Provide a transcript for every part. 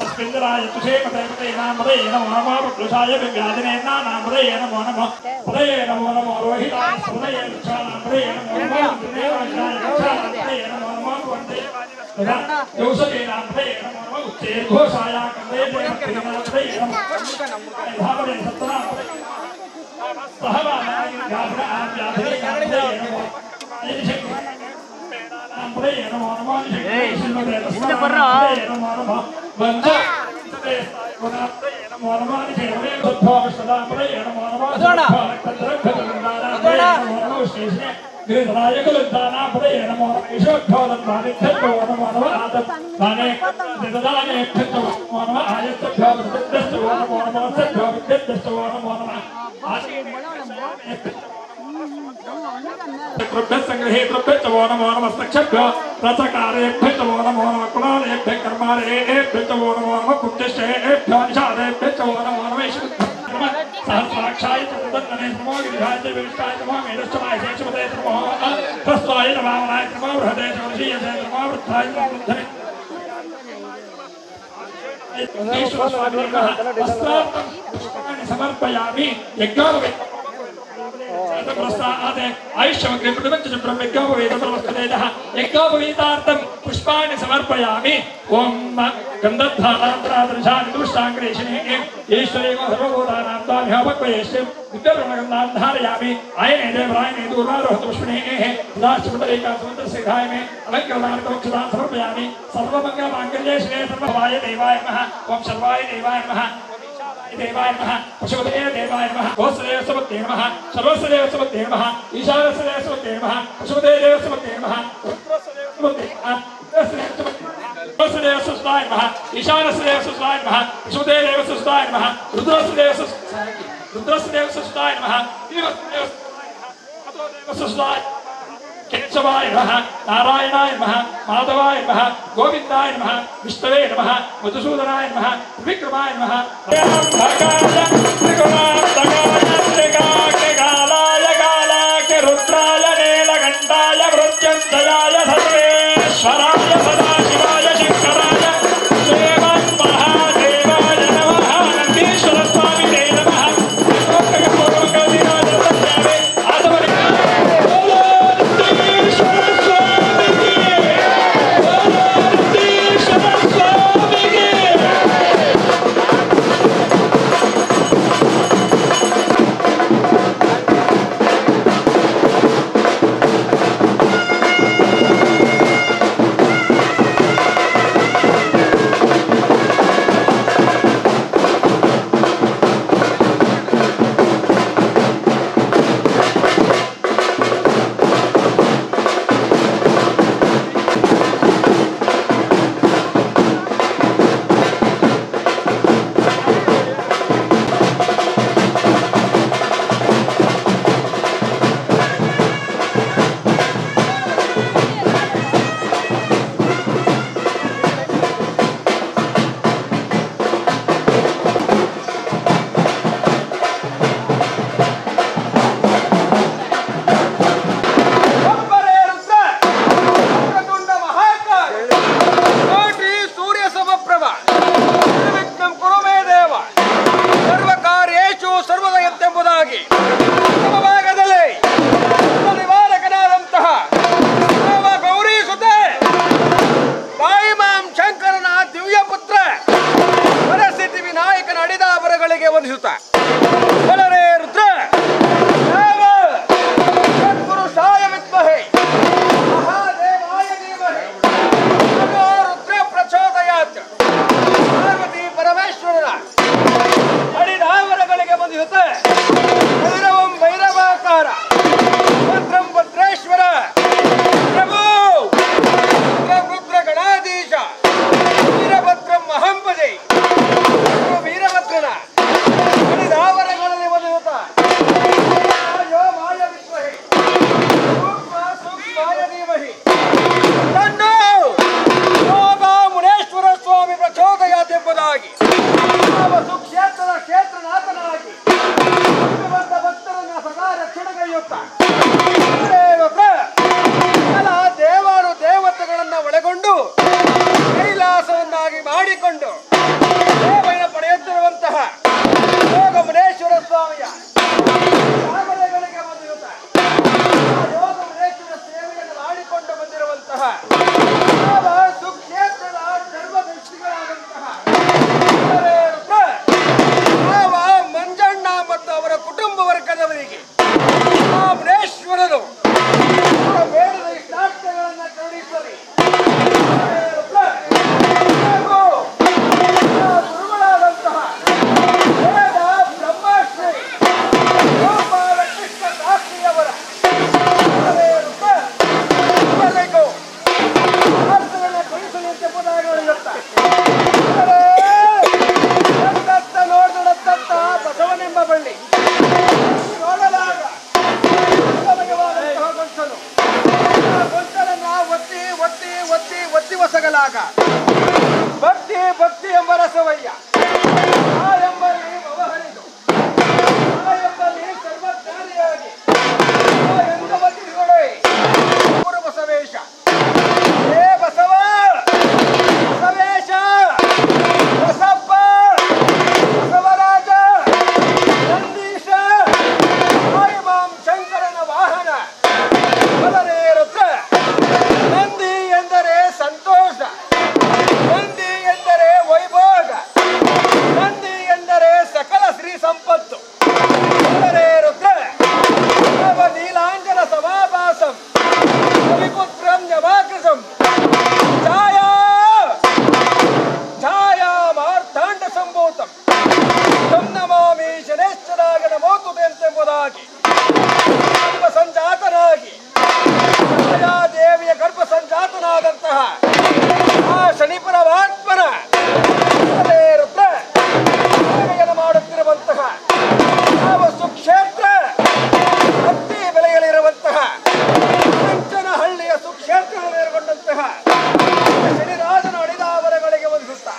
Spinderai, tu sei Namre, Namo, Crusaya, Gadine, Namre, Namo, Pray, Namo, Rohita, Pray, Namre, Namo, Joseph, Namre, Gosaya, संग्रहे प्रभृतवोनमोनमस्तक्षभ्य रथकारेभ्यतवोनमोनमकुलालेभ्य कर्मारेभ्यतवोनमोनम कुट्टिष्ठेभ्यो निषादेभ्यतवोनमोनमेषु सहस्राक्षाय चतुर्दन्ने नमो गिरिधाय विष्टाय नमो मेदश्चमाय शेषपदे नमो ह्रस्वाय नमावनाय नमो बृहदे शोषीयसे नमो वृद्धाय नमो वृद्धे समर्पयामि यज्ञोपवीत पुष्पाणि समर्पयामि ओम गंधद्धारांतरादृशानि दुष्टांग्रेषिणे ईश्वरेव सर्वभूतानां ताभ्यापक्वयेष्यं विद्युर्गन्धान् धारयामि आयने देवरायने दूर्वारोहतपुष्पिणेः दाश्चपदरेका सुमन्त्रसिद्धाय मे अलङ्करणार्थमक्षतान् समर्पयामि सर्वमङ्गलमाङ्गल्ये शिवे सर्वभावाय देवाय नमः ओम सर्वाय देवाय नमः देवाय नमः पशुपतये देवाय नमः गोसदेव समते नमः सर्वसदेव समते नमः ईशानसदेव समते नमः पशुपतये देव समते नमः रुद्रसदेव समते नमः गोसदेव सुस्ताय नमः ईशानसदेव सुस्ताय नमः पशुपतये देव सुस्ताय नमः रुद्रसदेव सुस्ताय नमः देवसदेव सुस्ताय केशवाय नमः नारायणाय नमः माधवाय नमः गोविंदाय नमः विष्णवे नमः मधुसूदनाय नमः विक्रमाय नमः रुद्राय नीलकंठाय मृत्युंजयाय सर्वेश्वराय सदाशिवाय शंकराय देवाय महादेवाय नमः नंदीश्वर स्वामिने नमः ಬಂದಾಗ ಭಕ್ತಿ ಭಕ್ತಿ ಎಂಬ ರಸವಯ್ಯ, ಆ ಎಂಬಲ್ಲಿ ಮವಹರಿದು, ಆ ಎಂಬಲ್ಲಿ ಸರ್ವಜ್ಞಾನಿಯಾಗಿ ಗುರು ಬಸವೇಶ, ಹೇ ಬಸವ ಬಸವೇಶ, ಬಸಪ್ಪ ಬಸವರಾಜ ನಂದೀಶ, ಮಾಂ ಶಂಕರನ ವಾಹನ ಬಲರೇ ರುದ್ರ. ನಂದಿ ಎಂದರೆ ಸಂತೋಷ, ನಂದಿ ಎಂದರೆ ವೈಭೋಗ, ನಂದಿ ಎಂದರೆ ಸಕಲ ಶ್ರೀ ಸಂಪತ್ತು. ಬಲರೇ ರುದ್ರ ನೀಲಾಂಜನ ಸಮಾಭಾಸಂ ರವಿಪುತ್ರಂ ಯಮಾಕೃತಂ ಛಾಯಾ ಛಾಯಾ ಮಾರ್ತಾಂಡ ಸಂಭೂತಂ ತಂ ನಮಾಮಿ ಶನೇಶ್ವರಾಯ ನಮೋಸ್ತುತೆ ಎಂಬುದಾಗಿ ಗರ್ಭ ಸಂಜಾತನಾಗಿ ಛಾಯಾದೇವಿಯ ಗರ್ಭ ಸಂಜಾತನಾದಂತಹ ಆ ಶನಿ ಪರಮಾತ್ಮನ ರುದ್ರ ಸೇವೆಯನ್ನು ಮಾಡುತ್ತಿರುವಂತಹ ಯಾವ ಸುಕ್ಷೇತ್ರ ಭಕ್ತಿ ಬೆಲೆಯಲ್ಲಿರುವಂತಹ ಹಳ್ಳಿಯ ಸುಕ್ಷೇತ್ರ ನೆಲೆಗೊಂಡಂತಹ ಶನಿರಾಜನ ಅಡಿದಾವರಗಳಿಗೆ ವಂದಿಸುತ್ತಾ,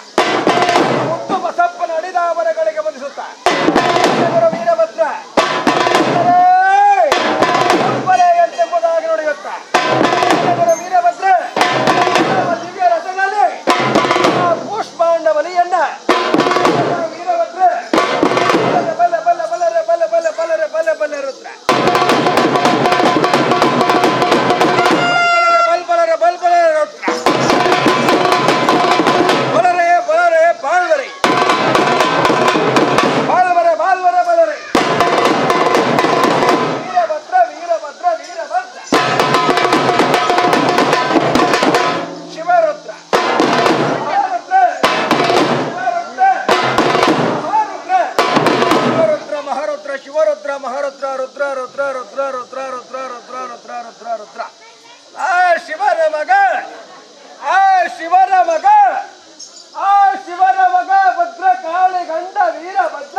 ಮುತ್ತು ಬಸಪ್ಪನ ಅಡಿದಾವರಗಳಿಗೆ ವಂದಿಸುತ್ತಾ, ವೀರಭದ್ರ ಎಂಬುದಾಗಿ ನುಡಿಯುತ್ತಾ, ವೀರಭದ್ರ ದಿವ್ಯ ರಥದಲ್ಲಿ ಆ ಕೂಷ್ಮಾಂಡ ಬಲಿಯನ್ನ ವೀರಭದ್ರ ಬಲ್ಲ ಬಲ್ಲ ಬಲ್ಲರೆ ಬಲ್ಲ ಬಲ್ಲ ಬಲ್ಲರೆ ಬಲ್ಲ ಬಲ್ಲ ರುದ್ರ ಬಲ್ಬಲರೆ ಬಲ್ಬಲರೆ ರುದ್ರ ಬಲರೆ ಬಲರೆ ಬಾಳ್ವರೆ ಬಾಳ್ವರೆ ಬಾಳ್ವರೆ ಬಲರೆ ವೀರಭದ್ರ ವೀರಭದ್ರ ವೀರಭದ್ರ ಶಿವರುದ್ರ ಶಿವರುದ್ರ ಶಿವರುದ್ರ ಮಹಾರುದ್ರ ಶಿವರುದ್ರ ಮಹಾರುದ್ರ ರುದ್ರ ರುದ್ರ ರುದ್ರ ರುದ್ರ ರುದ್ರ ರುದ್ರ ರುದ್ರ ರುದ್ರ ರುದ್ರ ಆ ಶಿವನ ಮಗ, ಆ ಶಿವನ ಮಗ, ಆ ಶಿವನ ಮಗ ಭದ್ರ ಕಾಳಿ ಗಂಡ ವೀರಭದ್ರ.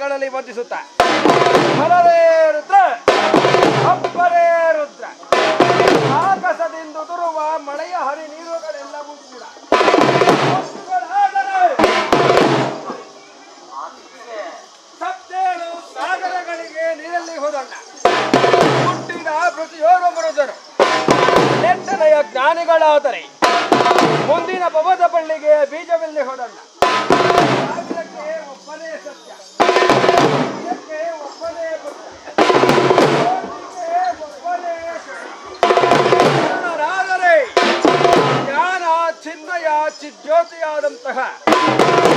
ಪಾದಗಳಲ್ಲಿ ವಂದಿಸುತ್ತ ಹರರೇ ರುದ್ರ ಅಪ್ಪರೇ ರುದ್ರ ಆಗಸದಿಂದ ಉದುರುವ ಮಳೆಯ ಹರಿ ನೀರುಗಳೆಲ್ಲವೂ ಕೂಡ ಸಪ್ತೇಳು ಸಾಗರಗಳಿಗೆ ನೀರಲ್ಲಿ ಹೋದಣ್ಣ ಹುಟ್ಟಿದ ಪ್ರತಿಯೋರು ಬರುದರು ನೆಟ್ಟನೆಯ ಜ್ಞಾನಿಗಳಾದರೆ ಮುಂದಿನ ಪವದ ಬಳ್ಳಿಗೆ ಬೀಜವೆಲ್ಲಿ ಹೋದಣ್ಣ ಒಬ್ಬನೇ ಸತ್ಯ ಒಬ್ಬನೇ ಒಬ್ಬನೇ ಜ್ಞಾನ ಚಿನ್ಮಯ ಚಿಜ್ಯೋತಿಯಾದಂತಹ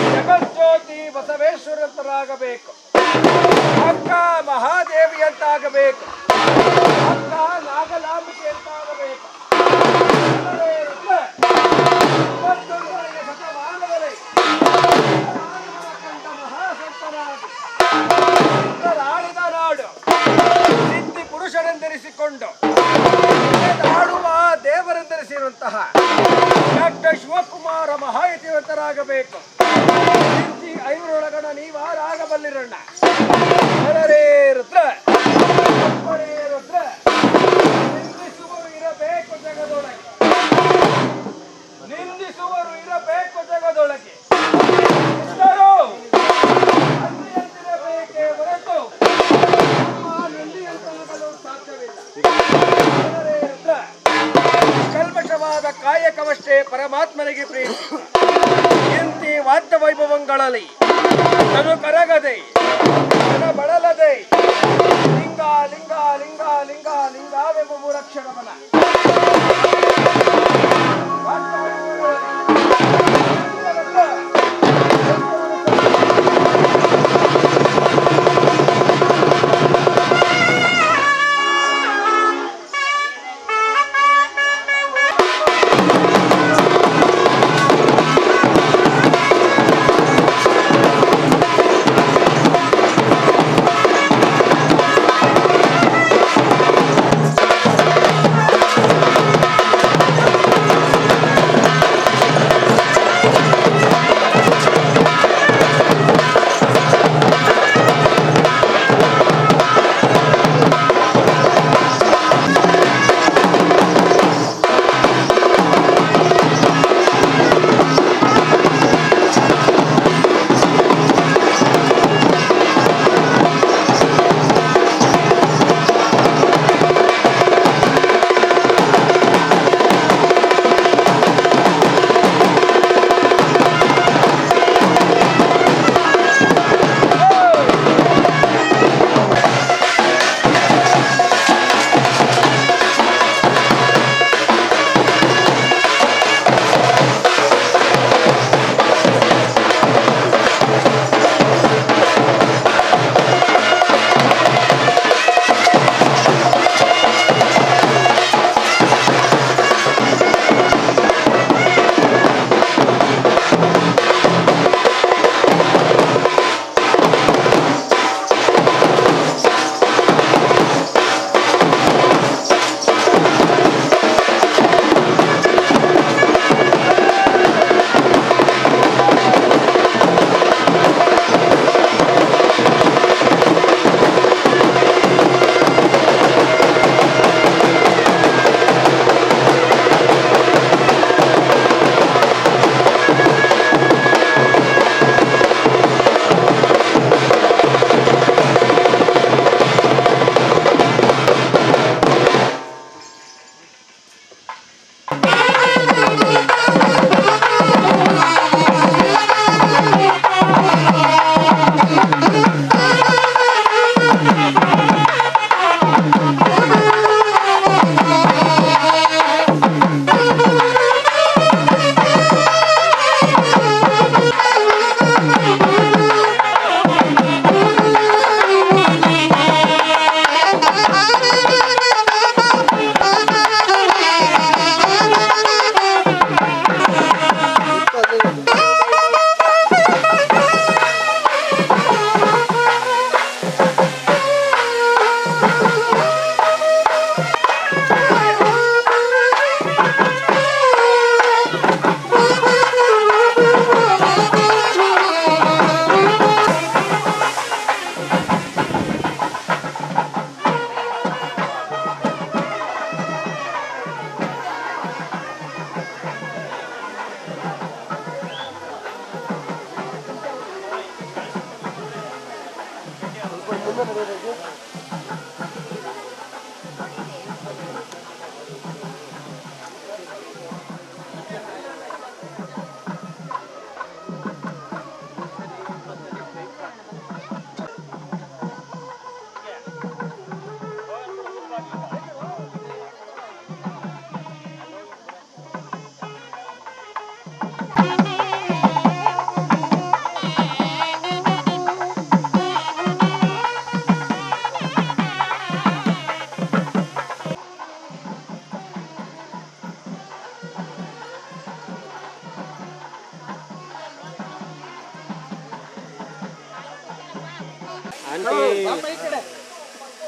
ಜಗಜ್ಯೋತಿ ಬಸವೇಶ್ವರಂತರಾಗಬೇಕು ಅಕ್ಕ ಮಹಾದೇವಿಯಂತಾಗಬೇಕು ಅಕ್ಕ ನಾಗಲಾಂಬಿಕೆಯಂತಾಗಬೇಕು ಆಳಿದ ನಾಡು ಸಿದ್ಧಿ ಪುರುಷರೆಂದೆನಿಸಿಕೊಂಡು ಆಡುವ ದೇವರೆಂದೆನಿಸಿರುವಂತಹ ಡಾಕ್ಟರ್ ಶಿವಕುಮಾರ ಮಹಾಯತಿವಂತರಾಗಬೇಕು ಸಿದ್ಧಿ ಐವರೊಳಗಣ ನೀವಾರಾಗಬಲ್ಲಿರಣ್ಣ ಹರರೇ ರುದ್ರ ಅಪ್ಪರೇ ರುದ್ರ ನಿಂದಿಸುವರು ಇರಬೇಕು ಜಗದೊಳಗೆ ನಿಂದಿಸುವರು ಇರಬೇಕು ಜಗದೊಳಗೆ ಅಂದಿಯಂತಿರಬೇಕೇ ಹೊರತು ನಿಂದಿಯಂತನಗಳು ಸಾಧ್ಯವಿಲ್ಲ ಕಲ್ಮಶವಾದ ಕಾಯಕವಷ್ಟೇ ಪರಮಾತ್ಮನಿಗೆ ಪ್ರೀತಿ ಇಂತಿ ವಾದ್ಯ ವೈಭವಂಗಳಲ್ಲಿ ತನು ಕರಗದೆ ತನ ಬಳಲದೆ ಲಿಂಗ ಲಿಂಗ ಲಿಂಗ ಲಿಂಗ ಲಿಂಗಾವೆಂಬ ಮೂರಕ್ಷರವನ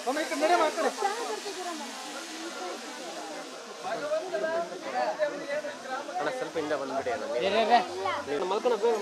ಬಾಮ್ಮ ಈ ಕಡೆ ನಡೆ ಆ ಕಡೆ. ಸ್ವಲ್ಪ ಹಿಂದೆ ಬಂದ್ಬಿಡಿ ಮಲ್ಕೊಳ ಬೇಗ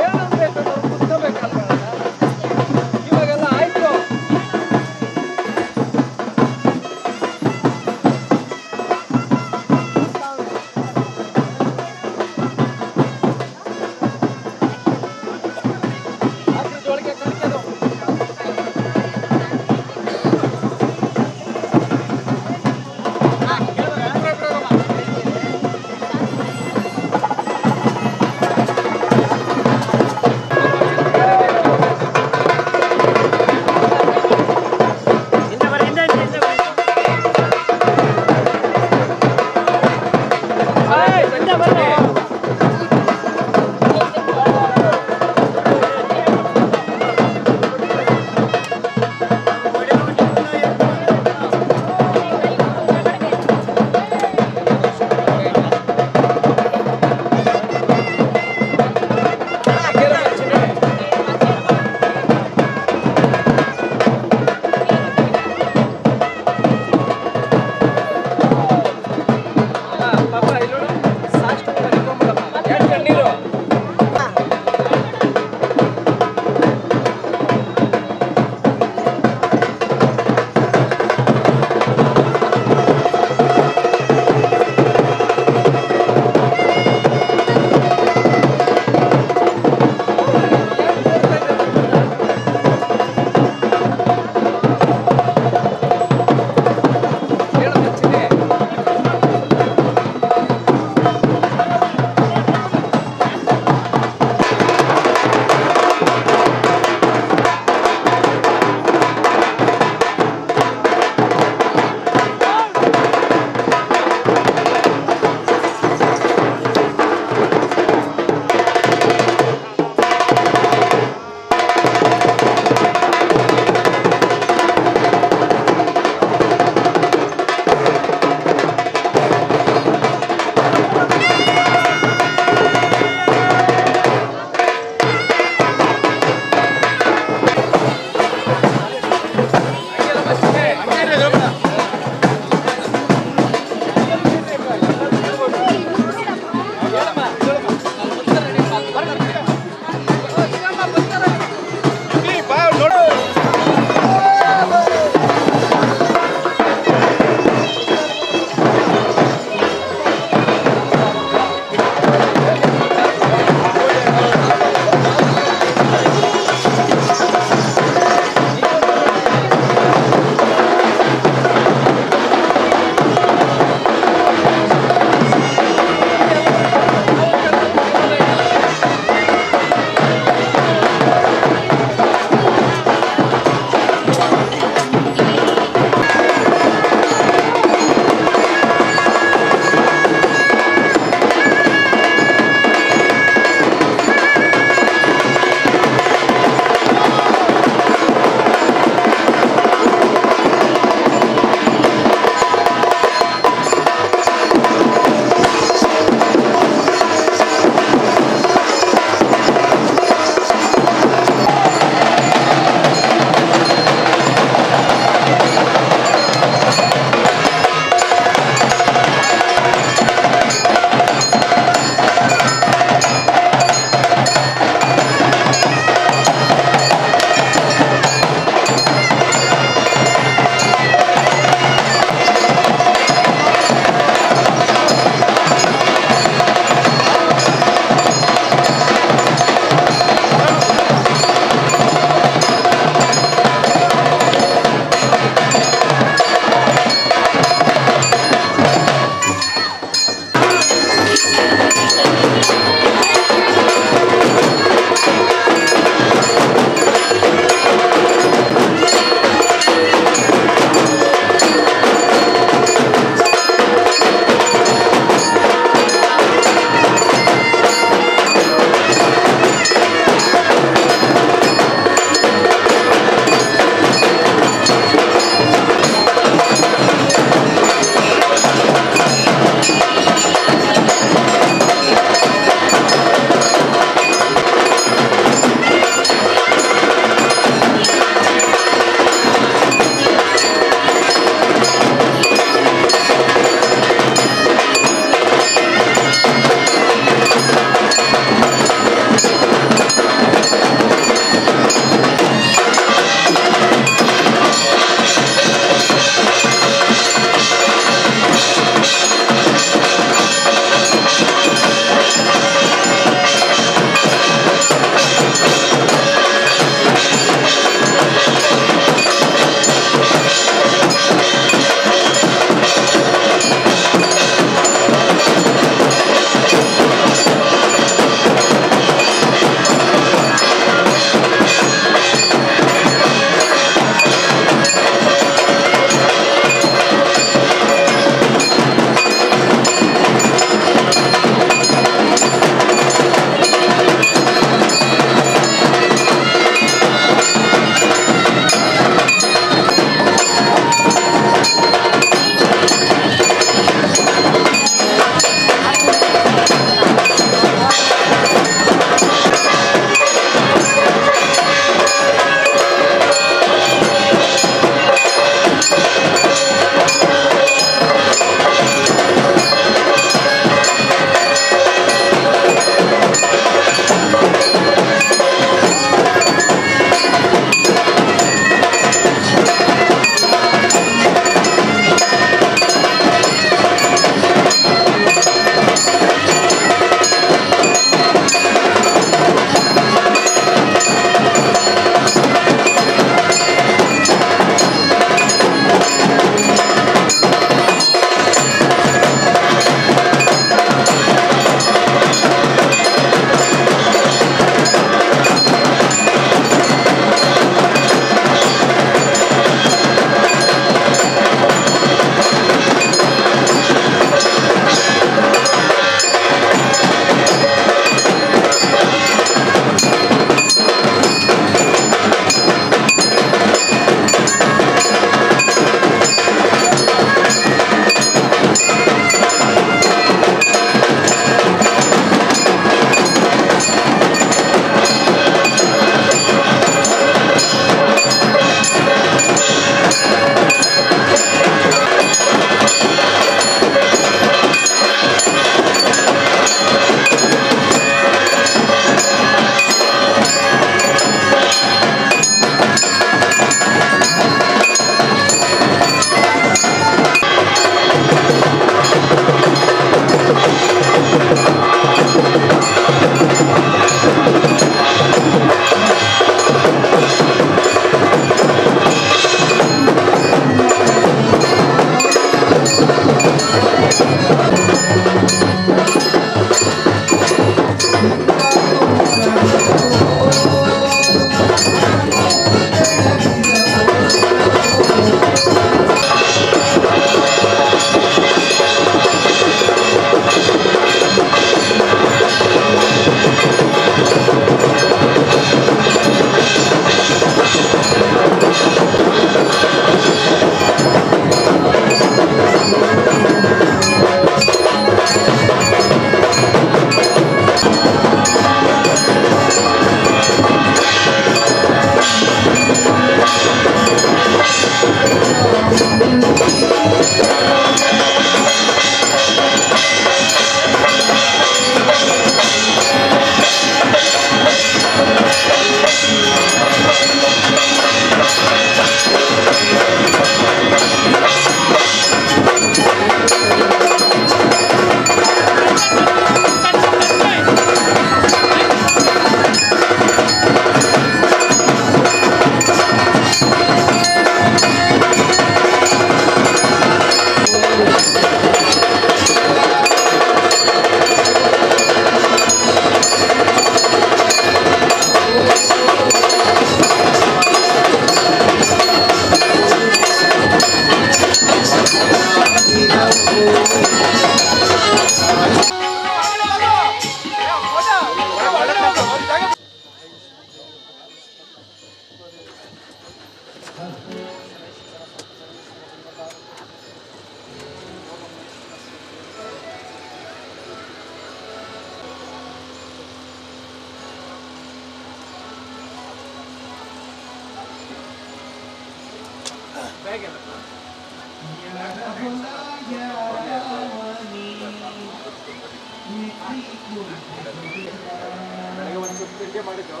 ನನಗೆ ಒಂದು ತಿಂಡಿ ಮಾಡಿದ್ದು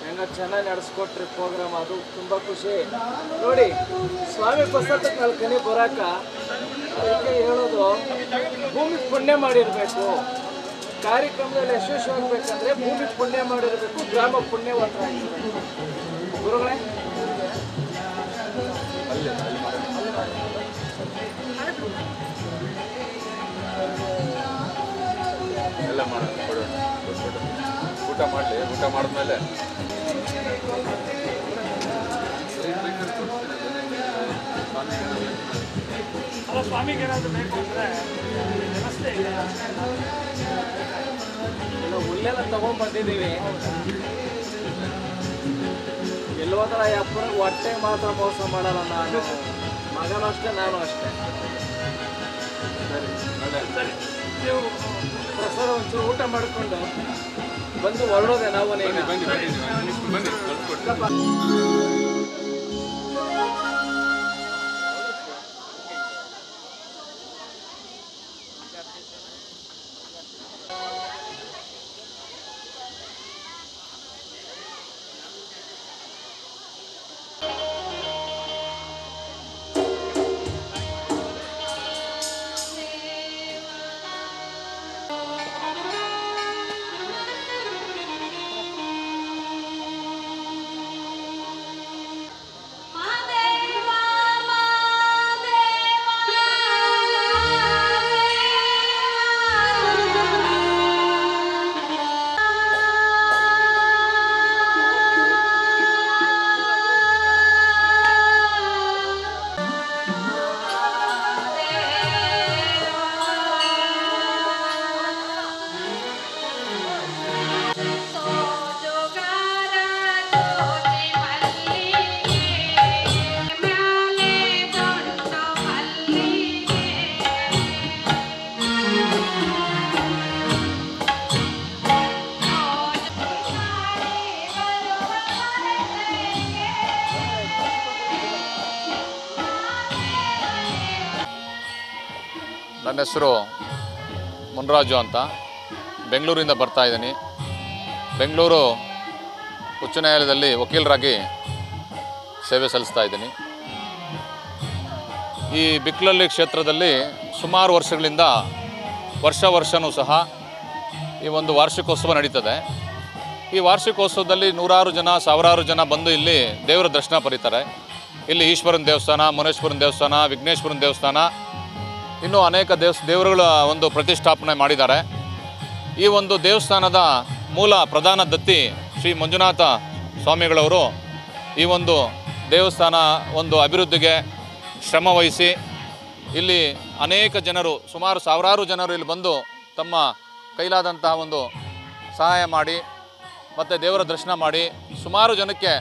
ಹೆಂಗ ಚೆನ್ನಾಗಿ ನಡೆಸ್ಕೊಟ್ರಿ ಪ್ರೋಗ್ರಾಮ್, ಅದು ತುಂಬ ಖುಷಿ. ನೋಡಿ ಸ್ವಾಮಿ ಪ್ರಸಾದಕ್ಕೆ ಕನಿ ಬರಾಕ ಅದಕ್ಕೆ ಹೇಳೋದು, ಭೂಮಿ ಪುಣ್ಯ ಮಾಡಿರಬೇಕು. ಕಾರ್ಯಕ್ರಮದಲ್ಲಿ ಯಶಸ್ವಿಯಾಗಬೇಕಂದ್ರೆ ಭೂಮಿ ಪುಣ್ಯ ಮಾಡಿರಬೇಕು, ಗ್ರಾಮ ಪುಣ್ಯವಂತರಾಗಿರಬೇಕು. ಗುರುಗಳೇ ಎಲ್ಲ ಮಾಡೋಣ, ಕೊಡೋಣ, ಊಟ ಮಾಡಲಿ. ಊಟ ಮಾಡಿದ್ಮೇಲೆ ಅಲ್ಲ ಸ್ವಾಮಿಗೆ ಏನಾದರೂ ಬೇಕು ಅಂದರೆ ವ್ಯವಸ್ಥೆ ಇದೆ. ಹುಲ್ಲೆಲ್ಲ ತಗೊಂಡ್ ಬಂದಿದ್ದೀವಿ. ಎಲ್ಲೋದ್ರ ಅಪ್ಪನ ಹೊಟ್ಟೆ ಮಾತ್ರ ಮೋಸ ಮಾಡಲ್ಲ. ನಾನು ಮಗನೂ ಅಷ್ಟೇ, ನಾನು ಅಷ್ಟೇ. ಸರಿ, ನೀವು ಪ್ರಸಾದ ಒಂಚೂರು ಊಟ ಮಾಡಿಕೊಂಡು ಬಂದು ಹೊರಡೋದೆ ನಾವು. ಬನ್ನಿ ನನ್ನ ಹೆಸರು ಮುನ್ರಾಜು ಅಂತ, ಬೆಂಗಳೂರಿಂದ ಬರ್ತಾ ಇದ್ದೀನಿ. ಬೆಂಗಳೂರು ಉಚ್ಚ ನ್ಯಾಯಾಲಯದಲ್ಲಿ ವಕೀಲರಾಗಿ ಸೇವೆ ಸಲ್ಲಿಸ್ತಾ ಇದ್ದೀನಿ. ಈ ಬಿಕ್ಲಳ್ಳಿ ಕ್ಷೇತ್ರದಲ್ಲಿ ಸುಮಾರು ವರ್ಷಗಳಿಂದ ವರ್ಷವೂ ಸಹ ಈ ಒಂದು ವಾರ್ಷಿಕೋತ್ಸವ ನಡೀತದೆ. ಈ ವಾರ್ಷಿಕೋತ್ಸವದಲ್ಲಿ ನೂರಾರು ಜನ, ಸಾವಿರಾರು ಜನ ಬಂದು ಇಲ್ಲಿ ದೇವರ ದರ್ಶನ ಪರೀತಾರೆ. ಇಲ್ಲಿ ಈಶ್ವರನ ದೇವಸ್ಥಾನ, ಮುನೇಶ್ವರನ ದೇವಸ್ಥಾನ, ವಿಘ್ನೇಶ್ವರನ ದೇವಸ್ಥಾನ, ಇನ್ನೂ ಅನೇಕ ದೇವರುಗಳ ಒಂದು ಪ್ರತಿಷ್ಠಾಪನೆ ಮಾಡಿದ್ದಾರೆ. ಈ ಒಂದು ದೇವಸ್ಥಾನದ ಮೂಲ ಪ್ರಧಾನ ದತ್ತಿ ಶ್ರೀ ಮಂಜುನಾಥ ಸ್ವಾಮಿಗಳವರು ಈ ಒಂದು ದೇವಸ್ಥಾನ ಒಂದು ಅಭಿವೃದ್ಧಿಗೆ ಶ್ರಮ ವಹಿಸಿ ಇಲ್ಲಿ ಅನೇಕ ಜನರು, ಸುಮಾರು ಸಾವಿರಾರು ಜನರು ಇಲ್ಲಿ ಬಂದು ತಮ್ಮ ಕೈಲಾದಂತಹ ಒಂದು ಸಹಾಯ ಮಾಡಿ ಮತ್ತು ದೇವರ ದರ್ಶನ ಮಾಡಿ ಸುಮಾರು ಜನಕ್ಕೆ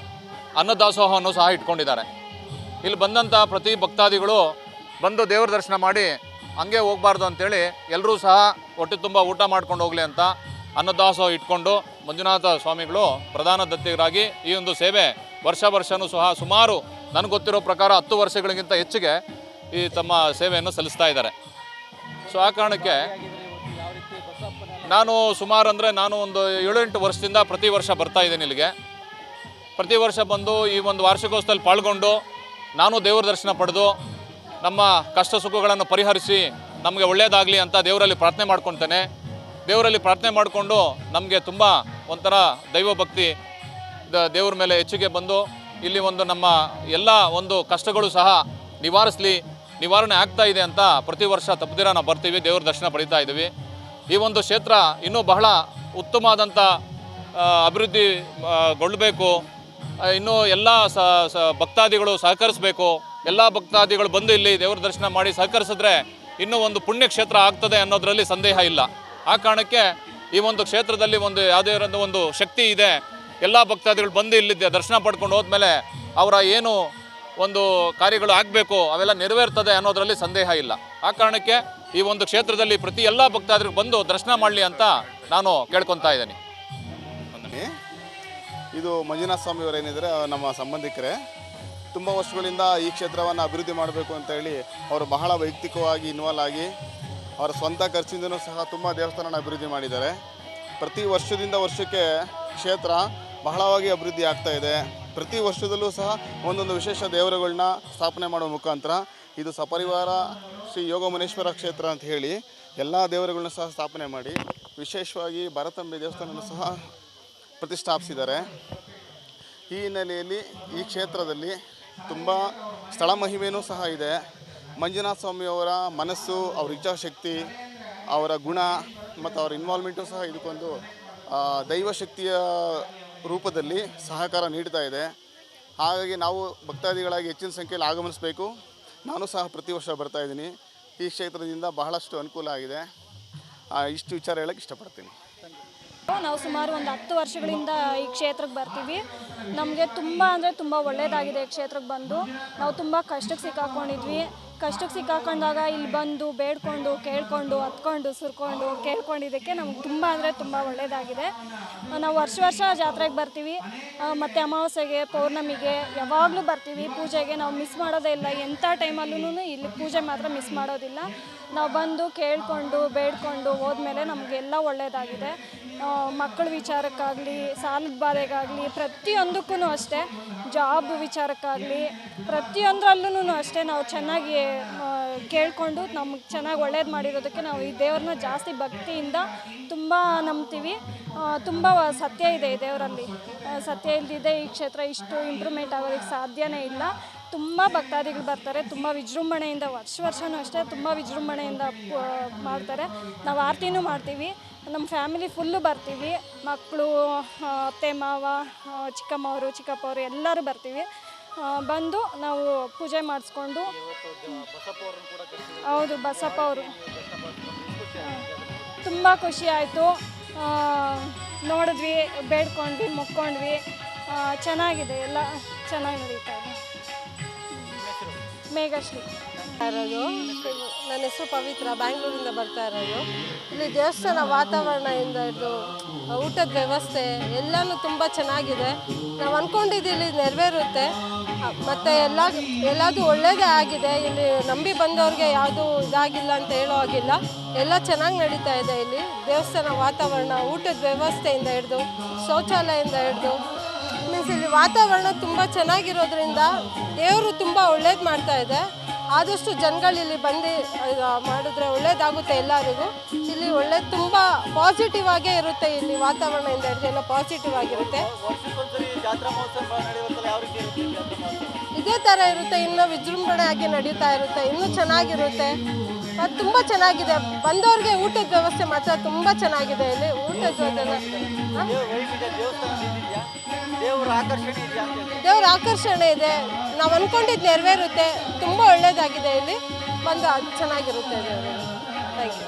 ಅನ್ನದಾಸೋಹವನ್ನು ಸಹ ಇಟ್ಕೊಂಡಿದ್ದಾರೆ. ಇಲ್ಲಿ ಬಂದಂಥ ಪ್ರತಿ ಭಕ್ತಾದಿಗಳು ಬಂದು ದೇವರ ದರ್ಶನ ಮಾಡಿ ಹಂಗೆ ಹೋಗಬಾರ್ದು ಅಂಥೇಳಿ ಎಲ್ಲರೂ ಸಹ ಹೊಟ್ಟೆ ತುಂಬ ಊಟ ಮಾಡ್ಕೊಂಡು ಹೋಗಲಿ ಅಂತ ಅನ್ನದಾಸೋಹ ಇಟ್ಕೊಂಡು ಮಂಜುನಾಥ ಸ್ವಾಮಿಗಳು ಪ್ರಧಾನ ದತ್ತಿಗರಾಗಿ ಈ ಒಂದು ಸೇವೆ ವರ್ಷವೂ ಸಹ ಸುಮಾರು ನನಗೆ ಗೊತ್ತಿರೋ ಪ್ರಕಾರ 10 ವರ್ಷಗಳಿಗಿಂತ ಹೆಚ್ಚಿಗೆ ಈ ತಮ್ಮ ಸೇವೆಯನ್ನು ಸಲ್ಲಿಸ್ತಾ ಇದ್ದಾರೆ. ಸೊ ಆ ಕಾರಣಕ್ಕೆ ನಾನು ಸುಮಾರು ಅಂದರೆ ನಾನು ಒಂದು 7-8 ವರ್ಷದಿಂದ ಪ್ರತಿ ವರ್ಷ ಬರ್ತಾ ಇದ್ದೀನಿ ಇಲ್ಲಿಗೆ. ಪ್ರತಿ ವರ್ಷ ಬಂದು ಈ ಒಂದು ವಾರ್ಷಿಕೋತ್ಸವದಲ್ಲಿ ಪಾಲ್ಗೊಂಡು ನಾನು ದೇವರ ದರ್ಶನ ಪಡೆದು ನಮ್ಮ ಕಷ್ಟ ಸುಖಗಳನ್ನು ಪರಿಹರಿಸಿ ನಮಗೆ ಒಳ್ಳೆಯದಾಗಲಿ ಅಂತ ದೇವರಲ್ಲಿ ಪ್ರಾರ್ಥನೆ ಮಾಡ್ಕೊತೇನೆ. ದೇವರಲ್ಲಿ ಪ್ರಾರ್ಥನೆ ಮಾಡಿಕೊಂಡು ನಮಗೆ ತುಂಬ ಒಂಥರ ದೈವಭಕ್ತಿ ದೇವ್ರ ಮೇಲೆ ಹೆಚ್ಚಿಗೆ ಬಂದು ಇಲ್ಲಿ ಒಂದು ನಮ್ಮ ಎಲ್ಲ ಒಂದು ಕಷ್ಟಗಳು ಸಹ ನಿವಾರಣೆ ಆಗ್ತಾ ಇದೆ ಅಂತ ಪ್ರತಿ ವರ್ಷ ತಪ್ಪದಿರ ನಾವು ಬರ್ತೀವಿ, ದೇವ್ರ ದರ್ಶನ ಪಡಿತಾ ಇದ್ದೀವಿ. ಈ ಒಂದು ಕ್ಷೇತ್ರ ಇನ್ನೂ ಬಹಳ ಉತ್ತಮವಾದಂಥ ಅಭಿವೃದ್ಧಿಗೊಳ್ಳಬೇಕು. ಇನ್ನೂ ಎಲ್ಲ ಭಕ್ತಾದಿಗಳು ಸಹಕರಿಸಬೇಕು. ಎಲ್ಲ ಭಕ್ತಾದಿಗಳು ಬಂದು ಇಲ್ಲಿ ದೇವರ ದರ್ಶನ ಮಾಡಿ ಸಹಕರಿಸಿದ್ರೆ ಇನ್ನೂ ಒಂದು ಪುಣ್ಯಕ್ಷೇತ್ರ ಆಗ್ತದೆ ಅನ್ನೋದರಲ್ಲಿ ಸಂದೇಹ ಇಲ್ಲ. ಆ ಕಾರಣಕ್ಕೆ ಈ ಒಂದು ಕ್ಷೇತ್ರದಲ್ಲಿ ಒಂದು ಯಾವುದೇ ಒಂದು ಶಕ್ತಿ ಇದೆ. ಎಲ್ಲ ಭಕ್ತಾದಿಗಳು ಬಂದು ಇಲ್ಲಿ ದರ್ಶನ ಪಡ್ಕೊಂಡು ಹೋದ್ಮೇಲೆ ಅವರ ಏನು ಒಂದು ಕಾರ್ಯಗಳು ಆಗಬೇಕು ಅವೆಲ್ಲ ನೆರವೇರ್ತದೆ ಅನ್ನೋದರಲ್ಲಿ ಸಂದೇಹ ಇಲ್ಲ. ಆ ಕಾರಣಕ್ಕೆ ಈ ಒಂದು ಕ್ಷೇತ್ರದಲ್ಲಿ ಪ್ರತಿ ಎಲ್ಲ ಭಕ್ತಾದಿಗಳು ಬಂದು ದರ್ಶನ ಮಾಡಲಿ ಅಂತ ನಾನು ಕೇಳ್ಕೊತಾ ಇದ್ದೀನಿ. ಇದು ಮಂಜುನಾಥ ಸ್ವಾಮಿಯವರು ಏನಿದ್ದಾರೆ ನಮ್ಮ ಸಂಬಂಧಿಕರೇ. ತುಂಬ ವರ್ಷಗಳಿಂದ ಈ ಕ್ಷೇತ್ರವನ್ನು ಅಭಿವೃದ್ಧಿ ಮಾಡಬೇಕು ಅಂತೇಳಿ ಅವರು ಬಹಳ ವೈಯಕ್ತಿಕವಾಗಿ ಇನ್ವಾಲ್ವ್ ಆಗಿ ಅವರ ಸ್ವಂತ ಖರ್ಚಿಂದನೂ ಸಹ ತುಂಬ ದೇವಸ್ಥಾನನ ಅಭಿವೃದ್ಧಿ ಮಾಡಿದ್ದಾರೆ. ಪ್ರತಿ ವರ್ಷದಿಂದ ವರ್ಷಕ್ಕೆ ಕ್ಷೇತ್ರ ಬಹಳವಾಗಿ ಅಭಿವೃದ್ಧಿ ಆಗ್ತಾ ಇದೆ. ಪ್ರತಿ ವರ್ಷದಲ್ಲೂ ಸಹ ಒಂದೊಂದು ವಿಶೇಷ ದೇವರುಗಳನ್ನ ಸ್ಥಾಪನೆ ಮಾಡುವ ಮುಖಾಂತರ ಇದು ಸಪರಿವಾರ ಶ್ರೀ ಯೋಗಮುನೇಶ್ವರ ಕ್ಷೇತ್ರ ಅಂತ ಹೇಳಿ ಎಲ್ಲ ದೇವರುಗಳನ್ನ ಸಹ ಸ್ಥಾಪನೆ ಮಾಡಿ ವಿಶೇಷವಾಗಿ ಭರತಂಬೆ ದೇವಸ್ಥಾನವನ್ನು ಸಹ ಪ್ರತಿಷ್ಠಾಪಿಸಿದ್ದಾರೆ. ಈ ಹಿನ್ನೆಲೆಯಲ್ಲಿ ಈ ಕ್ಷೇತ್ರದಲ್ಲಿ ತುಂಬ ಸ್ಥಳ ಮಹಿಮೆಯೂ ಸಹ ಇದೆ. ಮಂಜುನಾಥ ಸ್ವಾಮಿಯವರ ಮನಸ್ಸು, ಅವರ ಇಚ್ಛಾಶಕ್ತಿ, ಅವರ ಗುಣ ಮತ್ತು ಅವರ ಇನ್ವಾಲ್ವ್ಮೆಂಟು ಸಹ ಇದಕ್ಕೊಂದು ದೈವಶಕ್ತಿಯ ರೂಪದಲ್ಲಿ ಸಹಕಾರ ನೀಡ್ತಾ ಇದೆ. ಹಾಗಾಗಿ ನಾವು ಭಕ್ತಾದಿಗಳಾಗಿ ಹೆಚ್ಚಿನ ಸಂಖ್ಯೆಯಲ್ಲಿ ಆಗಮಿಸಬೇಕು. ನಾನು ಸಹ ಪ್ರತಿ ವರ್ಷ ಬರ್ತಾಯಿದ್ದೀನಿ. ಈ ಕ್ಷೇತ್ರದಿಂದ ಬಹಳಷ್ಟು ಅನುಕೂಲ ಆಗಿದೆ. ಇಷ್ಟು ವಿಚಾರ ಹೇಳೋಕ್ಕೆ ಇಷ್ಟಪಡ್ತೀನಿ. ನಾವು ಸುಮಾರು ಒಂದು 10 ವರ್ಷಗಳಿಂದ ಈ ಕ್ಷೇತ್ರಕ್ಕೆ ಬರ್ತೀವಿ. ನಮಗೆ ತುಂಬ ಅಂದರೆ ತುಂಬ ಒಳ್ಳೆಯದಾಗಿದೆ ಈ ಕ್ಷೇತ್ರಕ್ಕೆ ಬಂದು. ನಾವು ತುಂಬ ಕಷ್ಟಕ್ಕೆ ಸಿಕ್ಕಾಕೊಂಡಿದ್ವಿ. ಕಷ್ಟಕ್ಕೆ ಸಿಕ್ಕಾಕೊಂಡಾಗ ಇಲ್ಲಿ ಬಂದು ಬೇಡ್ಕೊಂಡು ಕೇಳಿಕೊಂಡು ಹತ್ಕೊಂಡು ಸುರ್ಕೊಂಡು ಕೇಳ್ಕೊಂಡಿದ್ದಕ್ಕೆ ನಮ್ಗೆ ತುಂಬ ಅಂದರೆ ತುಂಬ ಒಳ್ಳೆಯದಾಗಿದೆ. ನಾವು ವರ್ಷ ಜಾತ್ರೆಗೆ ಬರ್ತೀವಿ, ಮತ್ತು ಅಮಾವಾಸ್ಯೆಗೆ, ಪೌರ್ಣಮಿಗೆ ಯಾವಾಗಲೂ ಬರ್ತೀವಿ. ಪೂಜೆಗೆ ನಾವು ಮಿಸ್ ಮಾಡೋದೇ ಇಲ್ಲ. ಎಂಥ ಟೈಮಲ್ಲೂ ಇಲ್ಲಿ ಪೂಜೆ ಮಾತ್ರ ಮಿಸ್ ಮಾಡೋದಿಲ್ಲ. ನಾವು ಬಂದು ಕೇಳಿಕೊಂಡು ಬೇಡ್ಕೊಂಡು ಹೋದ್ಮೇಲೆ ನಮಗೆಲ್ಲ ಒಳ್ಳೆಯದಾಗಿದೆ. ಮಕ್ಕಳ ವಿಚಾರಕ್ಕಾಗಲಿ, ಸಾಲದ ಬಾಧೆಗಾಗಲಿ, ಪ್ರತಿಯೊಂದಕ್ಕೂ ಅಷ್ಟೇ, ಜಾಬ್ ವಿಚಾರಕ್ಕಾಗಲಿ ಪ್ರತಿಯೊಂದರಲ್ಲೂ ಅಷ್ಟೇ ನಾವು ಚೆನ್ನಾಗಿ ಕೇಳಿಕೊಂಡು ನಮ್ಗೆ ಚೆನ್ನಾಗಿ ಒಳ್ಳೇದು ಮಾಡಿರೋದಕ್ಕೆ ನಾವು ಈ ದೇವ್ರನ್ನ ಜಾಸ್ತಿ ಭಕ್ತಿಯಿಂದ ತುಂಬ ನಂಬ್ತೀವಿ. ತುಂಬ ಸತ್ಯ ಇದೆ ಈ ದೇವರಲ್ಲಿ. ಸತ್ಯ ಇಲ್ಲದಿದ್ದರೆ ಈ ಕ್ಷೇತ್ರ ಇಷ್ಟು ಇಂಪ್ರೂವ್ಮೆಂಟ್ ಆಗೋದಕ್ಕೆ ಸಾಧ್ಯನೇ ಇಲ್ಲ. ತುಂಬ ಭಕ್ತಾದಿಗಳು ಬರ್ತಾರೆ, ತುಂಬ ವಿಜೃಂಭಣೆಯಿಂದ, ವರ್ಷವೂ ಅಷ್ಟೇ ತುಂಬ ವಿಜೃಂಭಣೆಯಿಂದ ಮಾಡ್ತಾರೆ. ನಾವು ಆರತಿನೂ ಮಾಡ್ತೀವಿ. ನಮ್ಮ ಫ್ಯಾಮಿಲಿ ಫುಲ್ಲು ಬರ್ತೀವಿ. ಮಕ್ಕಳು, ಅತ್ತೆ ಮಾವ, ಚಿಕ್ಕಮ್ಮವರು ಚಿಕ್ಕಪ್ಪವರು ಎಲ್ಲರೂ ಬರ್ತೀವಿ. ಬಂದು ನಾವು ಪೂಜೆ ಮಾಡಿಸ್ಕೊಂಡು, ಹೌದು ಬಸಪ್ಪ ಅವರು ತುಂಬ ಖುಷಿ ಆಯಿತು. ನೋಡಿದ್ವಿ, ಬೇಡ್ಕೊಂಡ್ವಿ, ಮುಕ್ಕೊಂಡ್ವಿ. ಚೆನ್ನಾಗಿದೆ, ಎಲ್ಲ ಚೆನ್ನಾಗಿ ನಡೀತಾ ಇದೆ. ಮೇಘಶ್ರೀ ಇರೋದು. ನನ್ನ ಹೆಸರು ಪವಿತ್ರ, ಬ್ಯಾಂಗ್ಳೂರಿಂದ ಬರ್ತಾ ಇರೋದು. ಇಲ್ಲಿ ದೇವಸ್ಥಾನ ವಾತಾವರಣದಿಂದ ಹಿಡಿದು ಊಟದ ವ್ಯವಸ್ಥೆ ಎಲ್ಲನೂ ತುಂಬ ಚೆನ್ನಾಗಿದೆ. ನಾವು ಅಂದ್ಕೊಂಡಿದ್ದು ನೆರವೇರುತ್ತೆ, ಮತ್ತು ಎಲ್ಲದೂ ಒಳ್ಳೆಯದೇ ಆಗಿದೆ. ಇಲ್ಲಿ ನಂಬಿ ಬಂದವ್ರಿಗೆ ಯಾವುದೂ ಇದಾಗಿಲ್ಲ ಅಂತ ಹೇಳೋ ಹಾಗಿಲ್ಲ. ಎಲ್ಲ ಚೆನ್ನಾಗಿ ನಡೀತಾ ಇದೆ. ಇಲ್ಲಿ ದೇವಸ್ಥಾನ ವಾತಾವರಣ, ಊಟದ ವ್ಯವಸ್ಥೆಯಿಂದ ಹಿಡಿದು, ಶೌಚಾಲಯದಿಂದ ಹಿಡಿದು ಮೀನ್ಸ್ ಇಲ್ಲಿ ವಾತಾವರಣ ತುಂಬ ಚೆನ್ನಾಗಿರೋದ್ರಿಂದ ದೇವರು ತುಂಬ ಒಳ್ಳೇದು ಮಾಡ್ತಾ ಇದೆ. ಆದಷ್ಟು ಜನಗಳು ಇಲ್ಲಿ ಬಂದು ಮಾಡಿದ್ರೆ ಒಳ್ಳೇದಾಗುತ್ತೆ ಎಲ್ಲರಿಗೂ. ಇಲ್ಲಿ ಒಳ್ಳೇದು ತುಂಬ ಪಾಸಿಟಿವ್ ಆಗೇ ಇರುತ್ತೆ. ಇಲ್ಲಿ ವಾತಾವರಣದಿಂದ ಹಿಡಿದು ಎಲ್ಲ ಪಾಸಿಟಿವ್ ಆಗಿರುತ್ತೆ. ಇದೇ ಥರ ಇರುತ್ತೆ, ಇನ್ನೂ ವಿಜೃಂಭಣೆ ಆಗಿ ನಡೀತಾ ಇರುತ್ತೆ, ಇನ್ನೂ ಚೆನ್ನಾಗಿರುತ್ತೆ. ಅದು ತುಂಬ ಚೆನ್ನಾಗಿದೆ. ಬಂದವ್ರಿಗೆ ಊಟದ ವ್ಯವಸ್ಥೆ ಮಾತ್ರ ತುಂಬ ಚೆನ್ನಾಗಿದೆ. ಇಲ್ಲಿ ಊಟದ ದೇವ್ರ ಆಕರ್ಷಣೆ ಇದೆ. ನಾವು ಅಂದ್ಕೊಂಡಿದ್ದು ನೆರವೇರುತ್ತೆ. ತುಂಬ ಒಳ್ಳೆಯದಾಗಿದೆ. ಇಲ್ಲಿ ಬಂದು ಅದು ಚೆನ್ನಾಗಿರುತ್ತೆ. Thank you.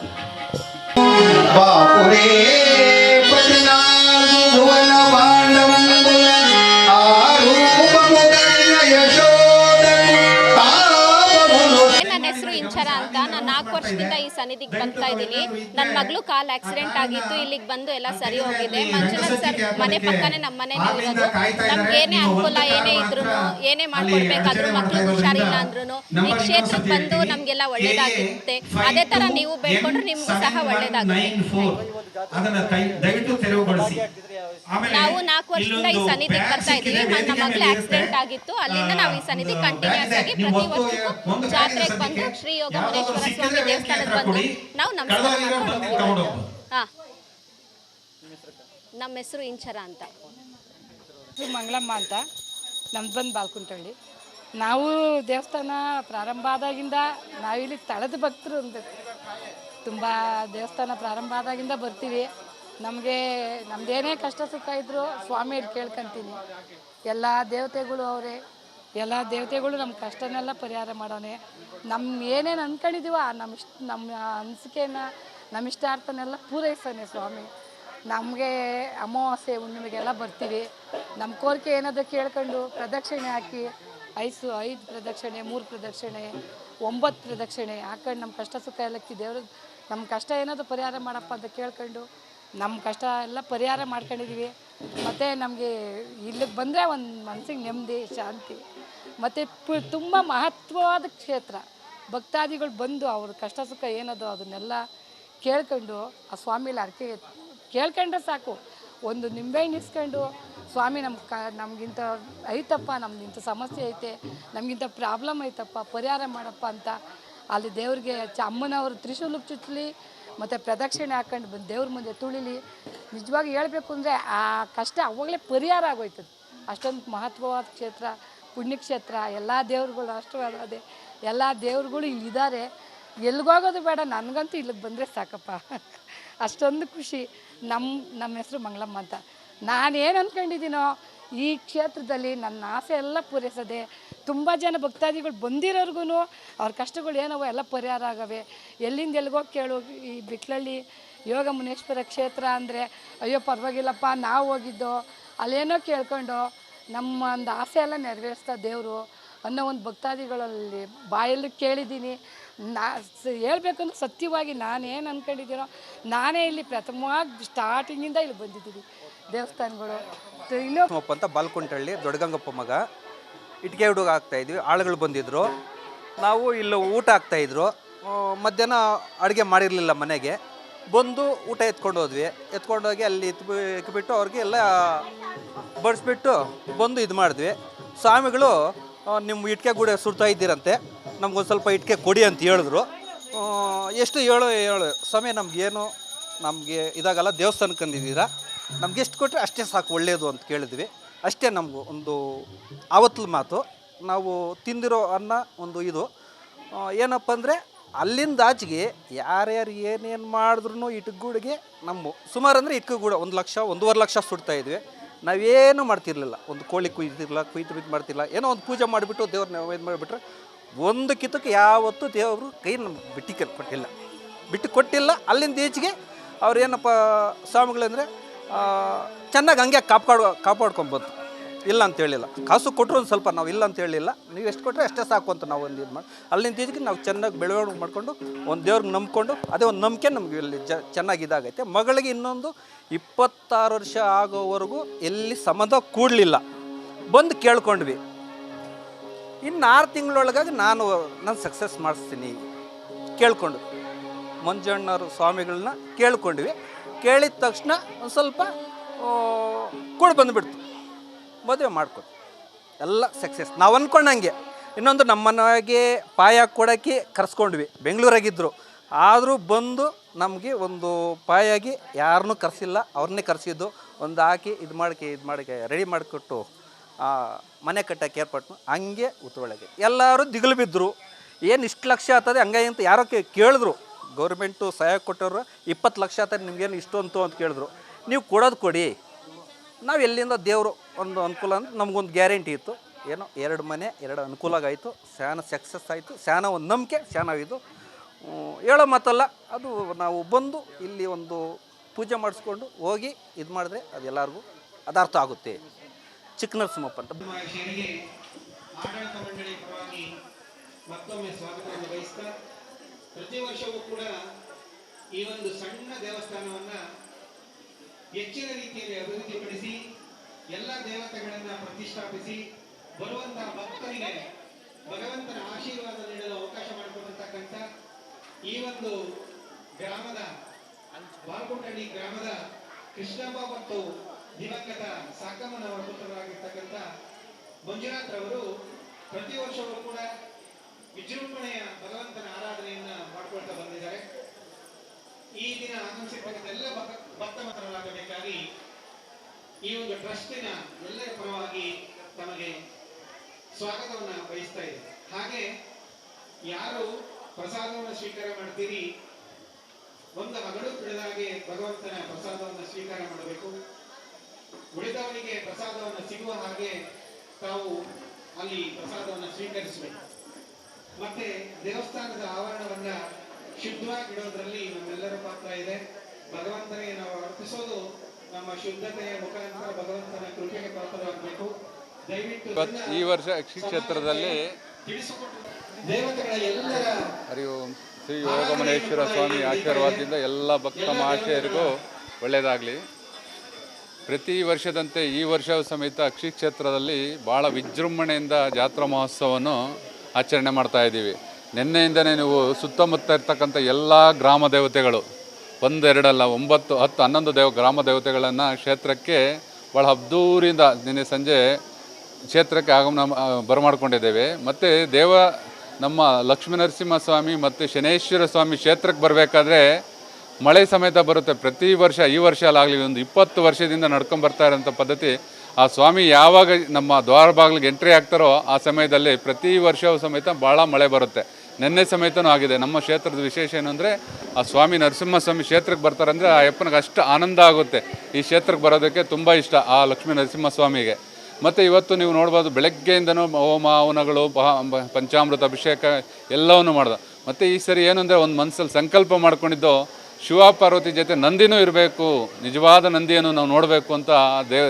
ನನ್ನ ಹೆಸರು ಇಂಚರ ಅಂತ. ನಾನು 4 ವರ್ಷದಿಂದ ಈ ಸನ್ನಿಧಿಗೆ ಬರ್ತಾ ಇದ್ದೀನಿ. ನನ್ನ ಮಗಳು ಕಾಲು ಆಕ್ಸಿಡೆಂಟ್ ಆಗಿತ್ತು. ಇಲ್ಲಿಗೆ ಬಂದು ಎಲ್ಲ ಸರಿ ಹೋಗಿದೆ. ಮಂಜುನಾಥ್ ಸರ್ ಮನೆ ಪಕ್ಕನೇ ನಮ್ಮ ಮನೆ ಇರೋದು. ನಮ್ಗೆ ಏನೇ ಅನುಕೂಲ ಏನೇ ಇದ್ರು, ಏನೇ ಮಾಡ್ಕೊಡ್ಬೇಕಾದ್ರೂ, ಮಕ್ಳಿಗೆ ಹುಷಾರಿಲ್ಲ ಅಂದ್ರೂ ಈ ಕ್ಷೇತ್ರಕ್ಕೆ ಬಂದು ನಮಗೆಲ್ಲ ಒಳ್ಳೇದಾಗುತ್ತೆ. ಅದೇ ಥರ ನೀವು ಬೇಡ್ಕೊಂಡ್ರೆ ನಿಮಗೂ ಸಹ ಒಳ್ಳೇದಾಗುತ್ತೆ. ನಾವು 4 ವರ್ಷದಿಂದ ಈ ಸನ್ನಿಧಿಗೆ ಬರ್ತಾ ಇದ್ದೀವಿ. ನಮ್ಮ ಮಗಳು ಆಕ್ಸಿಡೆಂಟ್ ಆಗಿತ್ತು. ಅಲ್ಲಿಂದ ನಾವು ಈ ಸನ್ನಿಧಿ ಕಂಟಿನ್ಯೂಸ್ ಆಗಿ ಪ್ರತಿ ವರ್ಷಕ್ಕೂ ಜಾತ್ರೆಗೆ ಬಂದು ಶ್ರೀ ಯೋಗಮುನೇಶ್ವರ ಸ್ವಾಮಿ ದೇವಸ್ಥಾನಕ್ಕೆ ಬಂದು ನಾವು ನಮಸ್ಕಾರ ಮಾಡ್ಕೊಂಡು ಹಾಂ. ನಮ್ಮ ಹೆಸರು ಇಂಚರ ಅಂತ. ಮಂಗಳಮ್ಮ ಅಂತ. ನಮ್ದು ಬಂದು ಬಾಲ್ಕುಂಟಳ್ಳಿ. ನಾವು ದೇವಸ್ಥಾನ ಪ್ರಾರಂಭ ಆದಾಗಿಂದ ನಾವಿಲ್ಲಿ ತಳದ ಭಕ್ತರು ಅನ್ಬೇಕು. ತುಂಬ ದೇವಸ್ಥಾನ ಪ್ರಾರಂಭ ಆದಾಗಿಂದ ಬರ್ತೀವಿ. ನಮ್ಮದೇನೇ ಕಷ್ಟ ಸುಖ ಇದ್ದರೂ ಸ್ವಾಮಿಯಲ್ಲಿ ಕೇಳ್ಕೊಂತೀನಿ. ಎಲ್ಲ ದೇವತೆಗಳು ಅವರೇ, ಎಲ್ಲ ದೇವತೆಗಳು ನಮ್ಮ ಕಷ್ಟನೆಲ್ಲ ಪರಿಹಾರ ಮಾಡೋನೆ. ಏನೇನು ಅಂದ್ಕೊಂಡಿದ್ದೀವೋ ನಮ್ಮ ಅನಿಸಿಕೆನ, ನಮ್ಮ ಇಷ್ಟಾರ್ಥನೆಲ್ಲ ಪೂರೈಸೋನೆ ಸ್ವಾಮಿ. ನಮಗೆ ಅಮಾವಾಸ್ಯೆ ಹುಣ್ಣಿಮೆಗೆಲ್ಲ ಬರ್ತೀವಿ. ನಮ್ಮ ಕೋರಿಕೆ ಏನಾದರೂ ಕೇಳ್ಕೊಂಡು ಪ್ರದಕ್ಷಿಣೆ ಹಾಕಿ 5 ಪ್ರದಕ್ಷಿಣೆ, 3 ಪ್ರದಕ್ಷಿಣೆ, 9 ಪ್ರದಕ್ಷಿಣೆ ಹಾಕೊಂಡು ನಮ್ಮ ಕಷ್ಟ ಸುಖ ಎಲ್ಲಕ್ಕೆ ದೇವರು ನಮ್ಮ ಕಷ್ಟ ಏನಾದರೂ ಪರಿಹಾರ ಮಾಡಪ್ಪ ಅಂತ ಕೇಳ್ಕೊಂಡು ನಮ್ಮ ಕಷ್ಟ ಎಲ್ಲ ಪರಿಹಾರ ಮಾಡ್ಕೊಂಡಿದ್ದೀವಿ. ಮತ್ತು ನಮಗೆ ಇಲ್ಲಿಗೆ ಬಂದರೆ ಒಂದು ಮನಸ್ಸಿಗೆ ನೆಮ್ಮದಿ, ಶಾಂತಿ. ಮತ್ತು ತುಂಬ ಮಹತ್ವವಾದ ಕ್ಷೇತ್ರ. ಭಕ್ತಾದಿಗಳು ಬಂದು ಅವ್ರ ಕಷ್ಟ ಸುಖ ಏನದು ಅದನ್ನೆಲ್ಲ ಕೇಳ್ಕೊಂಡು ಆ ಸ್ವಾಮಿಲಿ ಅರ್ಕೆ ಕೇಳ್ಕೊಂಡ್ರೆ ಸಾಕು. ಒಂದು ನಿಂಬೆಹಣ್ಣು ಇಸ್ಕೊಂಡು ಸ್ವಾಮಿ ನಮಗಿಂತ ಐತಪ್ಪ, ನಮ್ಗಿಂತ ಸಮಸ್ಯೆ ಐತೆ, ನಮಗಿಂತ ಪ್ರಾಬ್ಲಮ್ ಐತಪ್ಪ, ಪರಿಹಾರ ಮಾಡಪ್ಪ ಅಂತ ಅಲ್ಲಿ ದೇವ್ರಿಗೆ ಅಮ್ಮನವರು ತ್ರಿಶೂಲಕ್ಕೆ ಚುಚ್ಚಲಿ ಮತ್ತು ಪ್ರದಕ್ಷಿಣೆ ಹಾಕೊಂಡು ಬಂದು ದೇವ್ರ ಮುಂದೆ ತುಳಿಲಿ. ನಿಜವಾಗಿ ಹೇಳಬೇಕು ಅಂದರೆ ಆ ಕಷ್ಟ ಅವಾಗಲೇ ಪರಿಹಾರ ಆಗೋಯ್ತದೆ. ಅಷ್ಟೊಂದು ಮಹತ್ವವಾದ ಕ್ಷೇತ್ರ, ಪುಣ್ಯಕ್ಷೇತ್ರ. ಎಲ್ಲ ದೇವ್ರುಗಳು ಅಷ್ಟೇ ಎಲ್ಲ ದೇವ್ರುಗಳು ಇಲ್ಲಿದ್ದಾರೆ. ಎಲ್ಲಿಗೋಗೋದು ಬೇಡ, ನನಗಂತೂ ಇಲ್ಲಿಗೆ ಬಂದರೆ ಸಾಕಪ್ಪ. ಅಷ್ಟೊಂದು ಖುಷಿ. ನಮ್ಮ ಹೆಸರು ಮಂಗಳಮ್ಮ ಅಂತ. ನಾನೇನು ಅಂದ್ಕೊಂಡಿದ್ದೀನೋ ಈ ಕ್ಷೇತ್ರದಲ್ಲಿ ನನ್ನ ಆಸೆ ಎಲ್ಲ ಪೂರೈಸದೆ ತುಂಬ ಜನ ಭಕ್ತಾದಿಗಳು ಬಂದಿರೋರ್ಗು ಅವ್ರ ಕಷ್ಟಗಳು ಏನವ ಎಲ್ಲ ಪರಿಹಾರ ಆಗವೆ. ಎಲ್ಲಿಂದ ಎಲ್ಲಿಗೋಗಿ ಕೇಳು, ಈ ಬಿಟ್ಲಳ್ಳಿ ಯೋಗ ಮುನೇಶ್ವರ ಕ್ಷೇತ್ರ ಅಂದರೆ ಅಯ್ಯೋ ಪರವಾಗಿಲ್ಲಪ್ಪ ನಾವು ಹೋಗಿದ್ದೋ ಅಲ್ಲೇನೋ ಕೇಳ್ಕೊಂಡು ನಮ್ಮ ಒಂದು ಆಸೆ ಎಲ್ಲ ನೆರವೇರಿಸ್ತಾ ದೇವರು ಅನ್ನೋ ಒಂದು ಭಕ್ತಾದಿಗಳಲ್ಲಿ ಬಾಯಲ್ಲಿ ಕೇಳಿದ್ದೀನಿ. ಹೇಳ್ಬೇಕಂದ್ರೆ ಸತ್ಯವಾಗಿ ನಾನೇನು ಅಂದ್ಕೊಂಡಿದ್ದೀನೋ ನಾನೇ ಇಲ್ಲಿ ಪ್ರಥಮವಾಗಿ ಸ್ಟಾರ್ಟಿಂಗಿಂದ ಇಲ್ಲಿ ಬಂದಿದ್ದೀನಿ ದೇವಸ್ಥಾನಗಳು. ಇನ್ನೂ ಅಂತ ಬಾಲ್ಕುಂಟಳ್ಳಿ ದೊಡ್ಡಗಂಗಪ್ಪ ಮಗ ಇಟ್ಕೆ ಹುಡುಗ ಆಗ್ತಾಯಿದ್ವಿ. ಆಳುಗಳು ಬಂದಿದ್ದರು, ನಾವು ಇಲ್ಲಿ ಊಟ ಆಗ್ತಾಯಿದ್ರು. ಮಧ್ಯಾಹ್ನ ಅಡುಗೆ ಮಾಡಿರಲಿಲ್ಲ ಮನೆಗೆ, ಬಂದು ಊಟ ಎತ್ಕೊಂಡೋಗಿ ಅಲ್ಲಿ ಇಟ್ಬಿಟ್ಟು ಅವ್ರಿಗೆ ಎಲ್ಲ ಬಡಿಸ್ಬಿಟ್ಟು ಬಂದು ಇದು ಮಾಡಿದ್ವಿ. ಸ್ವಾಮಿಗಳು ನಿಮ್ಮ ಇಟ್ಕೆ ಗೂಡೆ ಸುಡ್ತಾ ಇದ್ದೀರಂತೆ, ನಮ್ಗೊಂದು ಸ್ವಲ್ಪ ಇಟ್ಕೆ ಕೊಡಿ ಅಂತ ಹೇಳಿದ್ರು. ಎಷ್ಟು ಹೇಳು ಸಮಯ ನಮಗೆ ಇದಾಗಲ್ಲ, ದೇವಸ್ಥಾನಕ್ಕೆ ಅಂದಿದ್ದೀರಾ, ನಮ್ಗೆ ಎಷ್ಟು ಕೊಟ್ಟರೆ ಅಷ್ಟೇ ಸಾಕು ಒಳ್ಳೆಯದು ಅಂತ ಕೇಳಿದ್ವಿ. ಅಷ್ಟೇ ನಮಗೂ ಒಂದು ಆವತ್ತಲ ಮಾತು. ನಾವು ತಿಂದಿರೋ ಅನ್ನ ಒಂದು ಇದು ಏನಪ್ಪ ಅಂದರೆ ಅಲ್ಲಿಂದ ಆಚೆಗೆ ಯಾರ್ಯಾರು ಏನೇನು ಮಾಡಿದ್ರು ಇಟ್ಗೂಡಿಗೆ ನಮ್ಮ ಸುಮಾರು ಅಂದರೆ ಇಟ್ಕಗೂಡ 1 ಲಕ್ಷ 1.5 ಲಕ್ಷ ಸುಡ್ತಾಯಿದ್ವಿ. ನಾವೇನು ಮಾಡ್ತಿರ್ಲಿಲ್ಲ, ಒಂದು ಕೋಳಿ ಕುಯ್ದು ಮಾಡ್ತಿಲ್ಲ, ಏನೋ ಒಂದು ಪೂಜೆ ಮಾಡಿಬಿಟ್ಟು ದೇವ್ರನ್ನ ಇದು ಮಾಡಿಬಿಟ್ರೆ ಒಂದು ಕಿತ್ತಕ್ಕೆ ಯಾವತ್ತೂ ದೇವರು ಕೈ ನಮ್ಗೆ ಬಿಟ್ಟು ಕೊಟ್ಟಿಲ್ಲ. ಅಲ್ಲಿಂದ ಈಚೆಗೆ ಅವ್ರು ಏನಪ್ಪ ಸ್ವಾಮಿಗಳಂದರೆ ಚೆನ್ನಾಗಿ ಹಂಗೆ ಕಾಪಾಡ್ಕೊಂಬಂತು. ಇಲ್ಲ ಅಂತ ಹೇಳಿಲ್ಲ, ಕಾಸು ಕೊಟ್ಟರು ಒಂದು ಸ್ವಲ್ಪ, ನಾವು ಇಲ್ಲ ಅಂತ ಹೇಳಿಲ್ಲ, ನೀವು ಎಷ್ಟು ಕೊಟ್ಟರೆ ಅಷ್ಟೇ ಸಾಕು ಅಂತ ನಾವು ಒಂದು ಇದು ಮಾಡಿ ಅಲ್ಲಿಂದ ಈಚೆಗೆ ನಾವು ಚೆನ್ನಾಗಿ ಬೆಳವಣಿಗೆ ಮಾಡಿಕೊಂಡು ಒಂದು ದೇವ್ರಿಗೆ ನಂಬ್ಕೊಂಡು ಅದೇ ಒಂದು ನಂಬಿಕೆ ನಮಗೆ ಇಲ್ಲಿ ಚೆನ್ನಾಗಿ ಇದಾಗೈತೆ. ಮಗಳಿಗೆ ಇನ್ನೊಂದು 26 ವರ್ಷ ಆಗೋವರೆಗೂ ಎಲ್ಲಿ ಸಂಬಂಧ ಕೂಡಲಿಲ್ಲ, ಬಂದು ಕೇಳ್ಕೊಂಡ್ವಿ. ಇನ್ನು 6 ತಿಂಗಳೊಳಗಾಗಿ ನಾನು ಸಕ್ಸಸ್ ಮಾಡಿಸ್ತೀನಿ ಕೇಳ್ಕೊಂಡು ಮಂಜಣ್ಣವ್ರ ಸ್ವಾಮಿಗಳನ್ನ ಕೇಳ್ಕೊಂಡ್ವಿ. ಕೇಳಿದ ತಕ್ಷಣ ಒಂದು ಸ್ವಲ್ಪ ಕೂಡ ಬಂದುಬಿಡ್ತು, ಮದುವೆ ಮಾಡ್ಕೊಟ್ಟು ಎಲ್ಲ ಸಕ್ಸಸ್ ನಾವು ಅಂದ್ಕೊಂಡಂಗೆ. ಇನ್ನೊಂದು ನಮ್ಮ ಮನೆಗೆ ಪಾಯ ಕೊಡೋಕ್ಕೆ ಕರೆಸ್ಕೊಂಡ್ವಿ, ಬೆಂಗಳೂರಾಗಿದ್ದರು, ಆದರೂ ಬಂದು ನಮಗೆ ಒಂದು ಪಾಯಾಗಿ ಯಾರನ್ನೂ ಕರೆಸಿಲ್ಲ, ಅವ್ರನ್ನೇ ಕರೆಸಿದ್ದು. ಒಂದು ಹಾಕಿ ಇದು ಮಾಡಕ್ಕೆ ರೆಡಿ ಮಾಡಿಕೊಟ್ಟು ಮನೆ ಕಟ್ಟಕ್ಕೆ ಏರ್ಪಟ್ಟು ಹಂಗೆ ಉತ್ತೊಳಗೆ ಎಲ್ಲರೂ ದಿಗಿಲು ಬಿದ್ದರು. ಏನು ಇಷ್ಟು ಲಕ್ಷ ಆಗ್ತದೆ ಹಂಗೆ ಅಂತ ಯಾರೋ ಕೇಳಿದ್ರು. ಗೌರ್ಮೆಂಟು ಸಹಾಯ ಕೊಟ್ಟವರು 20 ಲಕ್ಷ ಆಗ್ತದೆ ನಿಮಗೇನು ಇಷ್ಟು ಅಂತ ಕೇಳಿದ್ರು. ನೀವು ಕೊಡೋದು ಕೊಡಿ, ನಾವು ಎಲ್ಲಿಂದ ದೇವರು ಒಂದು ಅನುಕೂಲ ಅಂತ ನಮಗೊಂದು ಗ್ಯಾರಂಟಿ ಇತ್ತು. ಏನೋ 2 ಮನೆ 2 ಅನುಕೂಲ ಆಯಿತು, ಶಾನ ಸಕ್ಸಸ್ ಆಯಿತು, ಶಾನ ಒಂದು ನಂಬಿಕೆ ಶಾನಾಗಿದ್ದು. ಹೇಳೋ ಮಾತಲ್ಲ, ಅದು ನಾವು ಬಂದು ಇಲ್ಲಿ ಒಂದು ಪೂಜೆ ಮಾಡಿಸ್ಕೊಂಡು ಹೋಗಿ ಇದು ಮಾಡಿದ್ರೆ ಅದೆಲ್ಲರಿಗೂ ಅದಾರ್ಥ ಆಗುತ್ತೆ. ಚಿಕ್ಕನರಸಿಂಹಪ್ಪ ಅಂತ ಆಡಳಿತ ಮಂಡಳಿ ಪರವಾಗಿ ಮತ್ತೊಮ್ಮೆ ಸ್ವಾಗತವನ್ನು ಬಯಸ್ತಾ, ಪ್ರತಿ ವರ್ಷವೂ ಕೂಡ ಈ ಒಂದು ಸಣ್ಣ ದೇವಸ್ಥಾನವನ್ನು ಹೆಚ್ಚಿನ ರೀತಿಯಲ್ಲಿ ಅಭಿವೃದ್ಧಿಪಡಿಸಿ ಎಲ್ಲ ದೇವತೆಗಳನ್ನು ಪ್ರತಿಷ್ಠಾಪಿಸಿ ಬರುವಂತಹ ಭಕ್ತರಿಗೆ ಭಗವಂತನ ಆಶೀರ್ವಾದ ನೀಡಲು ಅವಕಾಶ ಮಾಡಿಕೊಟ್ಟಿರ್ತಕ್ಕಂಥ ಈ ಒಂದು ಗ್ರಾಮದ ಬಾಲ್ಕುಂಟಳ್ಳಿ ಗ್ರಾಮದ ಕೃಷ್ಣಪ್ಪ ಮತ್ತು ದಿವಂಗತ ಸಾಕಮ್ಮನವರ ಪುತ್ರರಾಗಿರ್ತಕ್ಕಂಥ ಮಂಜುನಾಥ್ ರವರು ಪ್ರತಿ ವರ್ಷವೂ ಕೂಡ ವಿಜೃಂಭಣೆಯ ಭಗವಂತನ ಆರಾಧನೆಯನ್ನ ಮಾಡಿಕೊಳ್ತಾ ಬಂದಿದ್ದಾರೆ. ಈ ದಿನ ಆಗಮಿಸಿರ್ತಕ್ಕಂಥ ಎಲ್ಲ ಭಕ್ತ ಮತರಾಗಬೇಕಾಗಿ ಈ ಒಂದು ಟ್ರಸ್ಟಿನ ಎಲ್ಲರ ಪರವಾಗಿ ತಮಗೆ ಸ್ವಾಗತವನ್ನು ಬಯಸ್ತಾ ಇದೆ. ಹಾಗೆ ಯಾರು ಪ್ರಸಾದವನ್ನು ಸ್ವೀಕಾರ ಮಾಡ್ತೀರಿ, ಒಂದು ಹಗಲು ಬಿಡದಾಗೆ ಭಗವಂತನ ಪ್ರಸಾದವನ್ನು ಸ್ವೀಕಾರ ಮಾಡಬೇಕು. ಉಳಿದವರಿಗೆ ಪ್ರಸಾದವನ್ನು ಸಿಗುವ ಹಾಗೆ ತಾವು ಅಲ್ಲಿ ಪ್ರಸಾದವನ್ನು ಸ್ವೀಕರಿಸಬೇಕು. ಮತ್ತೆ ದೇವಸ್ಥಾನದ ಆವರಣವನ್ನ ಶುದ್ಧವಾಗಿಡೋದ್ರಲ್ಲಿ ನಮ್ಮೆಲ್ಲರ ಪಾತ್ರ ಇದೆ. ಭಗವಂತನಿಗೆ ನಾವು ಅರ್ಪಿಸೋದು ನಮ್ಮ ಶುದ್ಧತೆಯ ಮುಖಾಂತರ ಭಗವಂತನ ಕೃಪೆಗೆ ಪಾತ್ರರಾಗಬೇಕು. ದಯವಿಟ್ಟು ಈ ವರ್ಷ ಶ್ರೀ ಕ್ಷೇತ್ರದಲ್ಲಿ ದೇವತೆಗಳ ಎಲ್ಲರ ಶ್ರೀ ಯೋಗಮನೇಶ್ವರ ಸ್ವಾಮಿ ಆಶೀರ್ವಾದದಿಂದ ಎಲ್ಲ ಭಕ್ತ ಮಹಾಶಯರಿಗೂ ಒಳ್ಳೆಯದಾಗಲಿ. ಪ್ರತಿ ವರ್ಷದಂತೆ ಈ ವರ್ಷವೂ ಸಮೇತ ಅಕ್ಷಿ ಕ್ಷೇತ್ರದಲ್ಲಿ ಭಾಳ ವಿಜೃಂಭಣೆಯಿಂದ ಜಾತ್ರಾ ಮಹೋತ್ಸವವನ್ನು ಆಚರಣೆ ಮಾಡ್ತಾ ಇದ್ದೀವಿ. ನಿನ್ನೆಯಿಂದನೇ ನೀವು ಸುತ್ತಮುತ್ತ ಇರ್ತಕ್ಕಂಥ ಎಲ್ಲ ಗ್ರಾಮ ದೇವತೆಗಳು 1, 2 ಅಲ್ಲ 9, 10, 11 ಗ್ರಾಮ ದೇವತೆಗಳನ್ನು ಕ್ಷೇತ್ರಕ್ಕೆ ಭಾಳ ಅದ್ದೂರಿಯಿಂದ ನಿನ್ನೆ ಸಂಜೆ ಕ್ಷೇತ್ರಕ್ಕೆ ಆಗಮನ ಬರಮಾಡ್ಕೊಂಡಿದ್ದೇವೆ. ಮತ್ತು ನಮ್ಮ ಲಕ್ಷ್ಮೀ ನರಸಿಂಹಸ್ವಾಮಿ ಮತ್ತು ಶನೇಶ್ವರ ಸ್ವಾಮಿ ಕ್ಷೇತ್ರಕ್ಕೆ ಬರಬೇಕಾದ್ರೆ ಮಳೆ ಸಮೇತ ಬರುತ್ತೆ. ಪ್ರತಿ ವರ್ಷ, ಈ ವರ್ಷ ಅಲ್ಲಾಗಲಿ ಒಂದು 20 ವರ್ಷದಿಂದ ನಡ್ಕೊಂಬರ್ತಾ ಇರೋಂಥ ಪದ್ಧತಿ. ಆ ಸ್ವಾಮಿ ಯಾವಾಗ ನಮ್ಮ ದ್ವಾರ ಬಾಗಿಲಿಗೆ ಎಂಟ್ರಿ ಆಗ್ತಾರೋ ಆ ಸಮಯದಲ್ಲಿ ಪ್ರತಿ ವರ್ಷವೂ ಸಮೇತ ಭಾಳ ಮಳೆ ಬರುತ್ತೆ. ನಿನ್ನೆ ಸಮೇತನೂ ಆಗಿದೆ. ನಮ್ಮ ಕ್ಷೇತ್ರದ ವಿಶೇಷ ಏನು ಅಂದರೆ ಆ ಸ್ವಾಮಿ ನರಸಿಂಹಸ್ವಾಮಿ ಕ್ಷೇತ್ರಕ್ಕೆ ಬರ್ತಾರಂದರೆ ಆ ಅಪ್ಪನಿಗೆ ಅಷ್ಟು ಆನಂದ ಆಗುತ್ತೆ. ಈ ಕ್ಷೇತ್ರಕ್ಕೆ ಬರೋದಕ್ಕೆ ತುಂಬ ಇಷ್ಟ ಆ ಲಕ್ಷ್ಮೀ ನರಸಿಂಹಸ್ವಾಮಿಗೆ. ಮತ್ತು ಇವತ್ತು ನೀವು ನೋಡ್ಬೋದು ಬೆಳಗ್ಗೆಯಿಂದನೂ ಹೋಮ ಹವನಗಳು, ಪಂಚಾಮೃತ ಅಭಿಷೇಕ ಎಲ್ಲವನ್ನು ಮಾಡ್ದೆ. ಮತ್ತು ಈ ಸರಿ ಏನು ಅಂದರೆ ಒಂದು ಮನಸ್ಸಲ್ಲಿ ಸಂಕಲ್ಪ ಮಾಡ್ಕೊಂಡಿದ್ದು ಶಿವ ಪಾರ್ವತಿ ಜೊತೆ ನಂದಿನೂ ಇರಬೇಕು, ನಿಜವಾದ ನಂದಿಯನ್ನು ನಾವು ನೋಡಬೇಕು ಅಂತ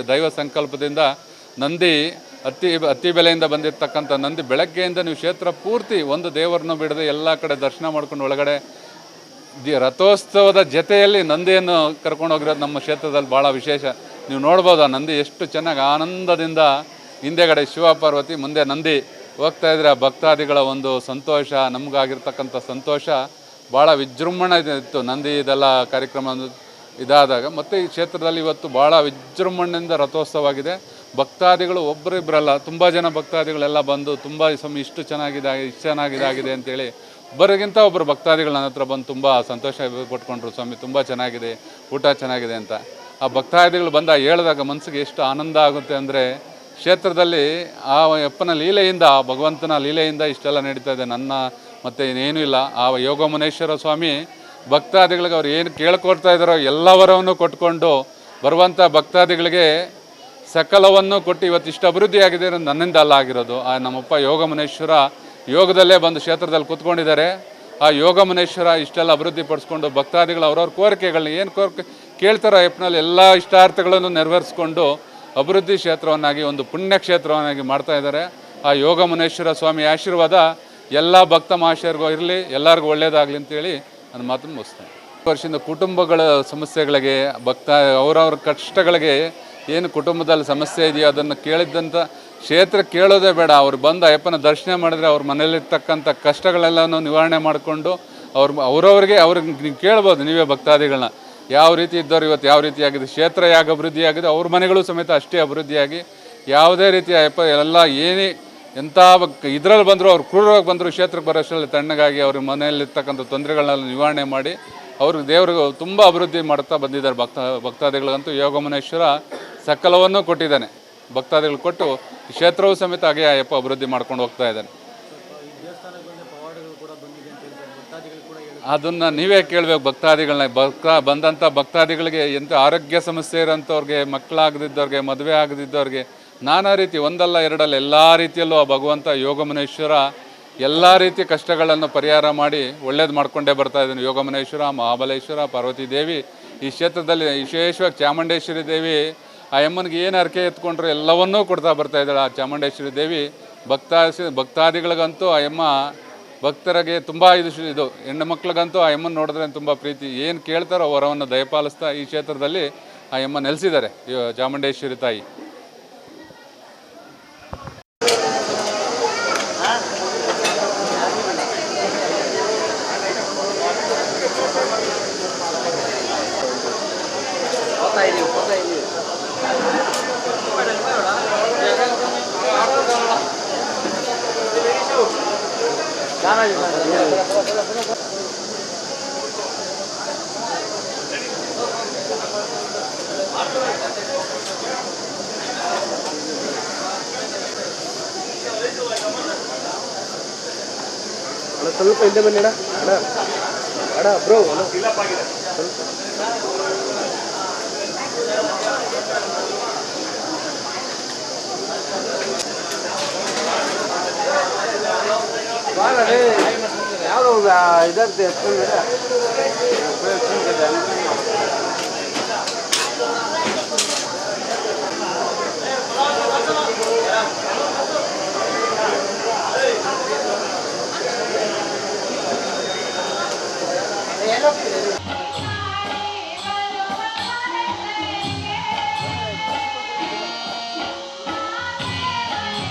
ದೈವ ಸಂಕಲ್ಪದಿಂದ ನಂದಿ ಅತಿ ಬೆಲೆಯಿಂದ ಬಂದಿರತಕ್ಕಂಥ ನಂದಿ ಬೆಳಗ್ಗೆಯಿಂದ ನೀವು ಕ್ಷೇತ್ರ ಪೂರ್ತಿ ಒಂದು ದೇವರನ್ನು ಬಿಡದೆ ಎಲ್ಲ ಕಡೆ ದರ್ಶನ ಮಾಡ್ಕೊಂಡು ಒಳಗಡೆ ರಥೋತ್ಸವದ ಜೊತೆಯಲ್ಲಿ ನಂದಿಯನ್ನು ಕರ್ಕೊಂಡು ಹೋಗಿರೋದು ನಮ್ಮ ಕ್ಷೇತ್ರದಲ್ಲಿ ಭಾಳ ವಿಶೇಷ. ನೀವು ನೋಡ್ಬೋದು ಆ ನಂದಿ ಎಷ್ಟು ಚೆನ್ನಾಗಿ ಆನಂದದಿಂದ ಹಿಂದೆಗಡೆ ಶಿವ ಪಾರ್ವತಿ, ಮುಂದೆ ನಂದಿ ಹೋಗ್ತಾ ಇದ್ರೆ ಆ ಭಕ್ತಾದಿಗಳ ಒಂದು ಸಂತೋಷ, ನಮಗಾಗಿರ್ತಕ್ಕಂಥ ಸಂತೋಷ ಭಾಳ ವಿಜೃಂಭಣೆ ಇತ್ತು. ನಂದಿ ಇದೆಲ್ಲ ಕಾರ್ಯಕ್ರಮ ಇದಾದಾಗ ಮತ್ತು ಈ ಕ್ಷೇತ್ರದಲ್ಲಿ ಇವತ್ತು ಭಾಳ ವಿಜೃಂಭಣೆಯಿಂದ ರಥೋತ್ಸವ ಆಗಿದೆ. ಭಕ್ತಾದಿಗಳು ಒಬ್ಬರಿಬ್ಬರಲ್ಲ, ತುಂಬ ಜನ ಭಕ್ತಾದಿಗಳೆಲ್ಲ ಬಂದು ತುಂಬ ಇಷ್ಟು ಚೆನ್ನಾಗಿದೆ ಅಂತೇಳಿ ಒಬ್ಬರಿಗಿಂತ ಒಬ್ಬರು ಭಕ್ತಾದಿಗಳು ನನ್ನ ಹತ್ರ ಬಂದು ತುಂಬ ಸಂತೋಷ ಪಟ್ಕೊಂಡ್ರು. ಸ್ವಾಮಿ ತುಂಬ ಚೆನ್ನಾಗಿದೆ, ಊಟ ಚೆನ್ನಾಗಿದೆ ಅಂತ. ಆ ಭಕ್ತಾದಿಗಳು ಬಂದ ಹೇಳಿದಾಗ ಮನಸ್ಸಿಗೆ ಎಷ್ಟು ಆನಂದ ಆಗುತ್ತೆ ಅಂದರೆ ಕ್ಷೇತ್ರದಲ್ಲಿ ಆ ಅಪ್ಪನ ಲೀಲೆಯಿಂದ, ಭಗವಂತನ ಲೀಲೆಯಿಂದ ಇಷ್ಟೆಲ್ಲ ನಡೀತಾ ಇದೆ. ನನ್ನ ಮತ್ತು ಇನ್ನೇನೂ ಇಲ್ಲ. ಆ ಯೋಗಮನೇಶ್ವರ ಸ್ವಾಮಿ ಭಕ್ತಾದಿಗಳಿಗೆ ಅವ್ರು ಏನು ಕೇಳ್ಕೊಳ್ತಾ ಇದ್ದಾರೋ ಎಲ್ಲವರನ್ನು ಕೊಟ್ಕೊಂಡು ಬರುವಂಥ ಭಕ್ತಾದಿಗಳಿಗೆ ಸಕಲವನ್ನು ಕೊಟ್ಟು ಇವತ್ತು ಇಷ್ಟು ಅಭಿವೃದ್ಧಿ ಆಗಿದೆ. ನನ್ನಿಂದ ಅಲ್ಲ ಆಗಿರೋದು. ಆ ನಮ್ಮಪ್ಪ ಯೋಗಮನೇಶ್ವರ ಯೋಗದಲ್ಲೇ ಬಂದು ಕ್ಷೇತ್ರದಲ್ಲಿ ಕೂತ್ಕೊಂಡಿದ್ದಾರೆ. ಆ ಯೋಗಮನೇಶ್ವರ ಇಷ್ಟೆಲ್ಲ ಅಭಿವೃದ್ಧಿ ಪಡಿಸ್ಕೊಂಡು ಭಕ್ತಾದಿಗಳು ಅವ್ರವ್ರ ಕೋರಿಕೆಗಳನ್ನ ಏನು ಕೇಳ್ತಾರೋ ಅಪ್ಪನಲ್ಲಿ ಎಲ್ಲ ಇಷ್ಟಾರ್ಥಗಳನ್ನು ನೆರವೇರಿಸ್ಕೊಂಡು ಅಭಿವೃದ್ಧಿ ಕ್ಷೇತ್ರವನ್ನಾಗಿ ಒಂದು ಪುಣ್ಯ ಕ್ಷೇತ್ರವನ್ನಾಗಿ ಮಾಡ್ತಾ ಇದ್ದಾರೆ. ಆ ಯೋಗಮನೇಶ್ವರ ಸ್ವಾಮಿ ಆಶೀರ್ವಾದ ಎಲ್ಲ ಭಕ್ತ ಮಹಾಶಯರಿಗೂ ಇರಲಿ, ಎಲ್ಲರಿಗೂ ಒಳ್ಳೆಯದಾಗಲಿ ಅಂತೇಳಿ ನನ್ನ ಮಾತನ್ನು ಮುಗಿಸ್ತೇನೆ. ವರ್ಷದಿಂದ ಕುಟುಂಬಗಳ ಸಮಸ್ಯೆಗಳಿಗೆ, ಅವರವ್ರ ಕಷ್ಟಗಳಿಗೆ ಏನು ಕುಟುಂಬದಲ್ಲಿ ಸಮಸ್ಯೆ ಇದೆಯೋ ಅದನ್ನು ಕೇಳಿದ್ದಂಥ ಕ್ಷೇತ್ರ ಕೇಳೋದೇ ಬೇಡ. ಅವ್ರು ಬಂದು ಅಯ್ಯಪ್ಪನ ದರ್ಶನ ಮಾಡಿದ್ರೆ ಅವ್ರ ಮನೇಲಿರ್ತಕ್ಕಂಥ ಕಷ್ಟಗಳೆಲ್ಲನೂ ನಿವಾರಣೆ ಮಾಡಿಕೊಂಡು ಅವ್ರಿಗೆ ನೀವು ಕೇಳ್ಬೋದು. ನೀವೇ ಭಕ್ತಾದಿಗಳನ್ನ ಯಾವ ರೀತಿ ಇದ್ದವ್ರು ಇವತ್ತು ಯಾವ ರೀತಿಯಾಗಿದೆ, ಕ್ಷೇತ್ರ ಯಾಕೆ ಅಭಿವೃದ್ಧಿ ಆಗಿದೆ, ಅವ್ರ ಮನೆಗಳು ಸಮೇತ ಅಷ್ಟೇ ಅಭಿವೃದ್ಧಿಯಾಗಿ ಯಾವುದೇ ರೀತಿಯ ಅಯ್ಯಪ್ಪ ಎಲ್ಲ ಎಂಥ ಇದರಲ್ಲಿ ಬಂದರೂ ಅವ್ರು ಕ್ರೂರವಾಗಿ ಬಂದರೂ ಕ್ಷೇತ್ರಕ್ಕೆ ಬರೋಷ್ಟರಲ್ಲಿ ತಣ್ಣಗಾಗಿ ಅವ್ರ ಮನೆಯಲ್ಲಿರ್ತಕ್ಕಂಥ ತೊಂದರೆಗಳನ್ನೆಲ್ಲ ನಿವಾರಣೆ ಮಾಡಿ ದೇವ್ರಿಗೆ ತುಂಬ ಅಭಿವೃದ್ಧಿ ಮಾಡ್ತಾ ಬಂದಿದ್ದಾರೆ. ಭಕ್ತಾದಿಗಳಿಗಂತೂ ಯೋಗಮನೇಶ್ವರ ಸಕಲವನ್ನು ಕೊಟ್ಟಿದ್ದಾನೆ. ಭಕ್ತಾದಿಗಳು ಕೊಟ್ಟು ಕ್ಷೇತ್ರವೂ ಸಮೇತ ಹಾಗೆ ಅಯ್ಯಪ್ಪ ಅಭಿವೃದ್ಧಿ ಮಾಡ್ಕೊಂಡು ಹೋಗ್ತಾ ಇದ್ದಾನೆ. ಅದನ್ನು ನೀವೇ ಕೇಳಬೇಕು ಭಕ್ತಾದಿಗಳನ್ನ. ಬಂದಂಥ ಭಕ್ತಾದಿಗಳಿಗೆ ಎಂಥ ಆರೋಗ್ಯ ಸಮಸ್ಯೆ ಇರೋಂಥವ್ರಿಗೆ, ಮಕ್ಕಳಾಗದಿದ್ದವ್ರಿಗೆ, ಮದುವೆ ಆಗದಿದ್ದವ್ರಿಗೆ, ನಾನಾ ರೀತಿ ಒಂದಲ್ಲ ಎರಡಲ್ಲ ಎಲ್ಲ ರೀತಿಯಲ್ಲೂ ಆ ಭಗವಂತ ಯೋಗಮನೇಶ್ವರ ಎಲ್ಲ ರೀತಿಯ ಕಷ್ಟಗಳನ್ನು ಪರಿಹಾರ ಮಾಡಿ ಒಳ್ಳೇದು ಮಾಡ್ಕೊಂಡೇ ಬರ್ತಾ ಇದ್ದಾನೆ. ಯೋಗಮನೇಶ್ವರ, ಮಹಾಬಲೇಶ್ವರ, ಪಾರ್ವತಿ ದೇವಿ ಈ ಕ್ಷೇತ್ರದಲ್ಲಿ ವಿಶೇಷವಾಗಿ ಚಾಮುಂಡೇಶ್ವರಿ ದೇವಿ ಆ ಅಮ್ಮನಿಗೆ ಏನು ಅರ್ಕೆ ಎತ್ಕೊಂಡ್ರು ಎಲ್ಲವನ್ನೂ ಕೊಡ್ತಾ ಬರ್ತಾ ಇದ್ದಾಳೆ. ಆ ಚಾಮುಂಡೇಶ್ವರಿ ದೇವಿ ಭಕ್ತಾದಿಗಳಿಗಂತೂ ಆ ಅಮ್ಮ ಭಕ್ತರಿಗೆ ತುಂಬ ಇದು ಹೆಣ್ಣು ಮಕ್ಳಿಗಂತೂ ಆ ಅಮ್ಮನ ನೋಡಿದ್ರೆ ತುಂಬ ಪ್ರೀತಿ. ಏನು ಕೇಳ್ತಾರೋ ವರವನ್ನು ದಯಪಾಲಿಸ್ತಾ ಈ ಕ್ಷೇತ್ರದಲ್ಲಿ ಆ ಅಮ್ಮ ನೆಲೆಸಿದ್ದಾರೆ ಚಾಮುಂಡೇಶ್ವರಿ ತಾಯಿ. ಸ್ವಲ್ಪ ಹಿಂದೆ ಬನ್ನಿ ಅಣ್ಣ. ಅಣ್ಣ ಬ್ರೋ ಯಾವುದು ಇದರ್ದು ಎತ್ಕೊಂಡ್ರೆ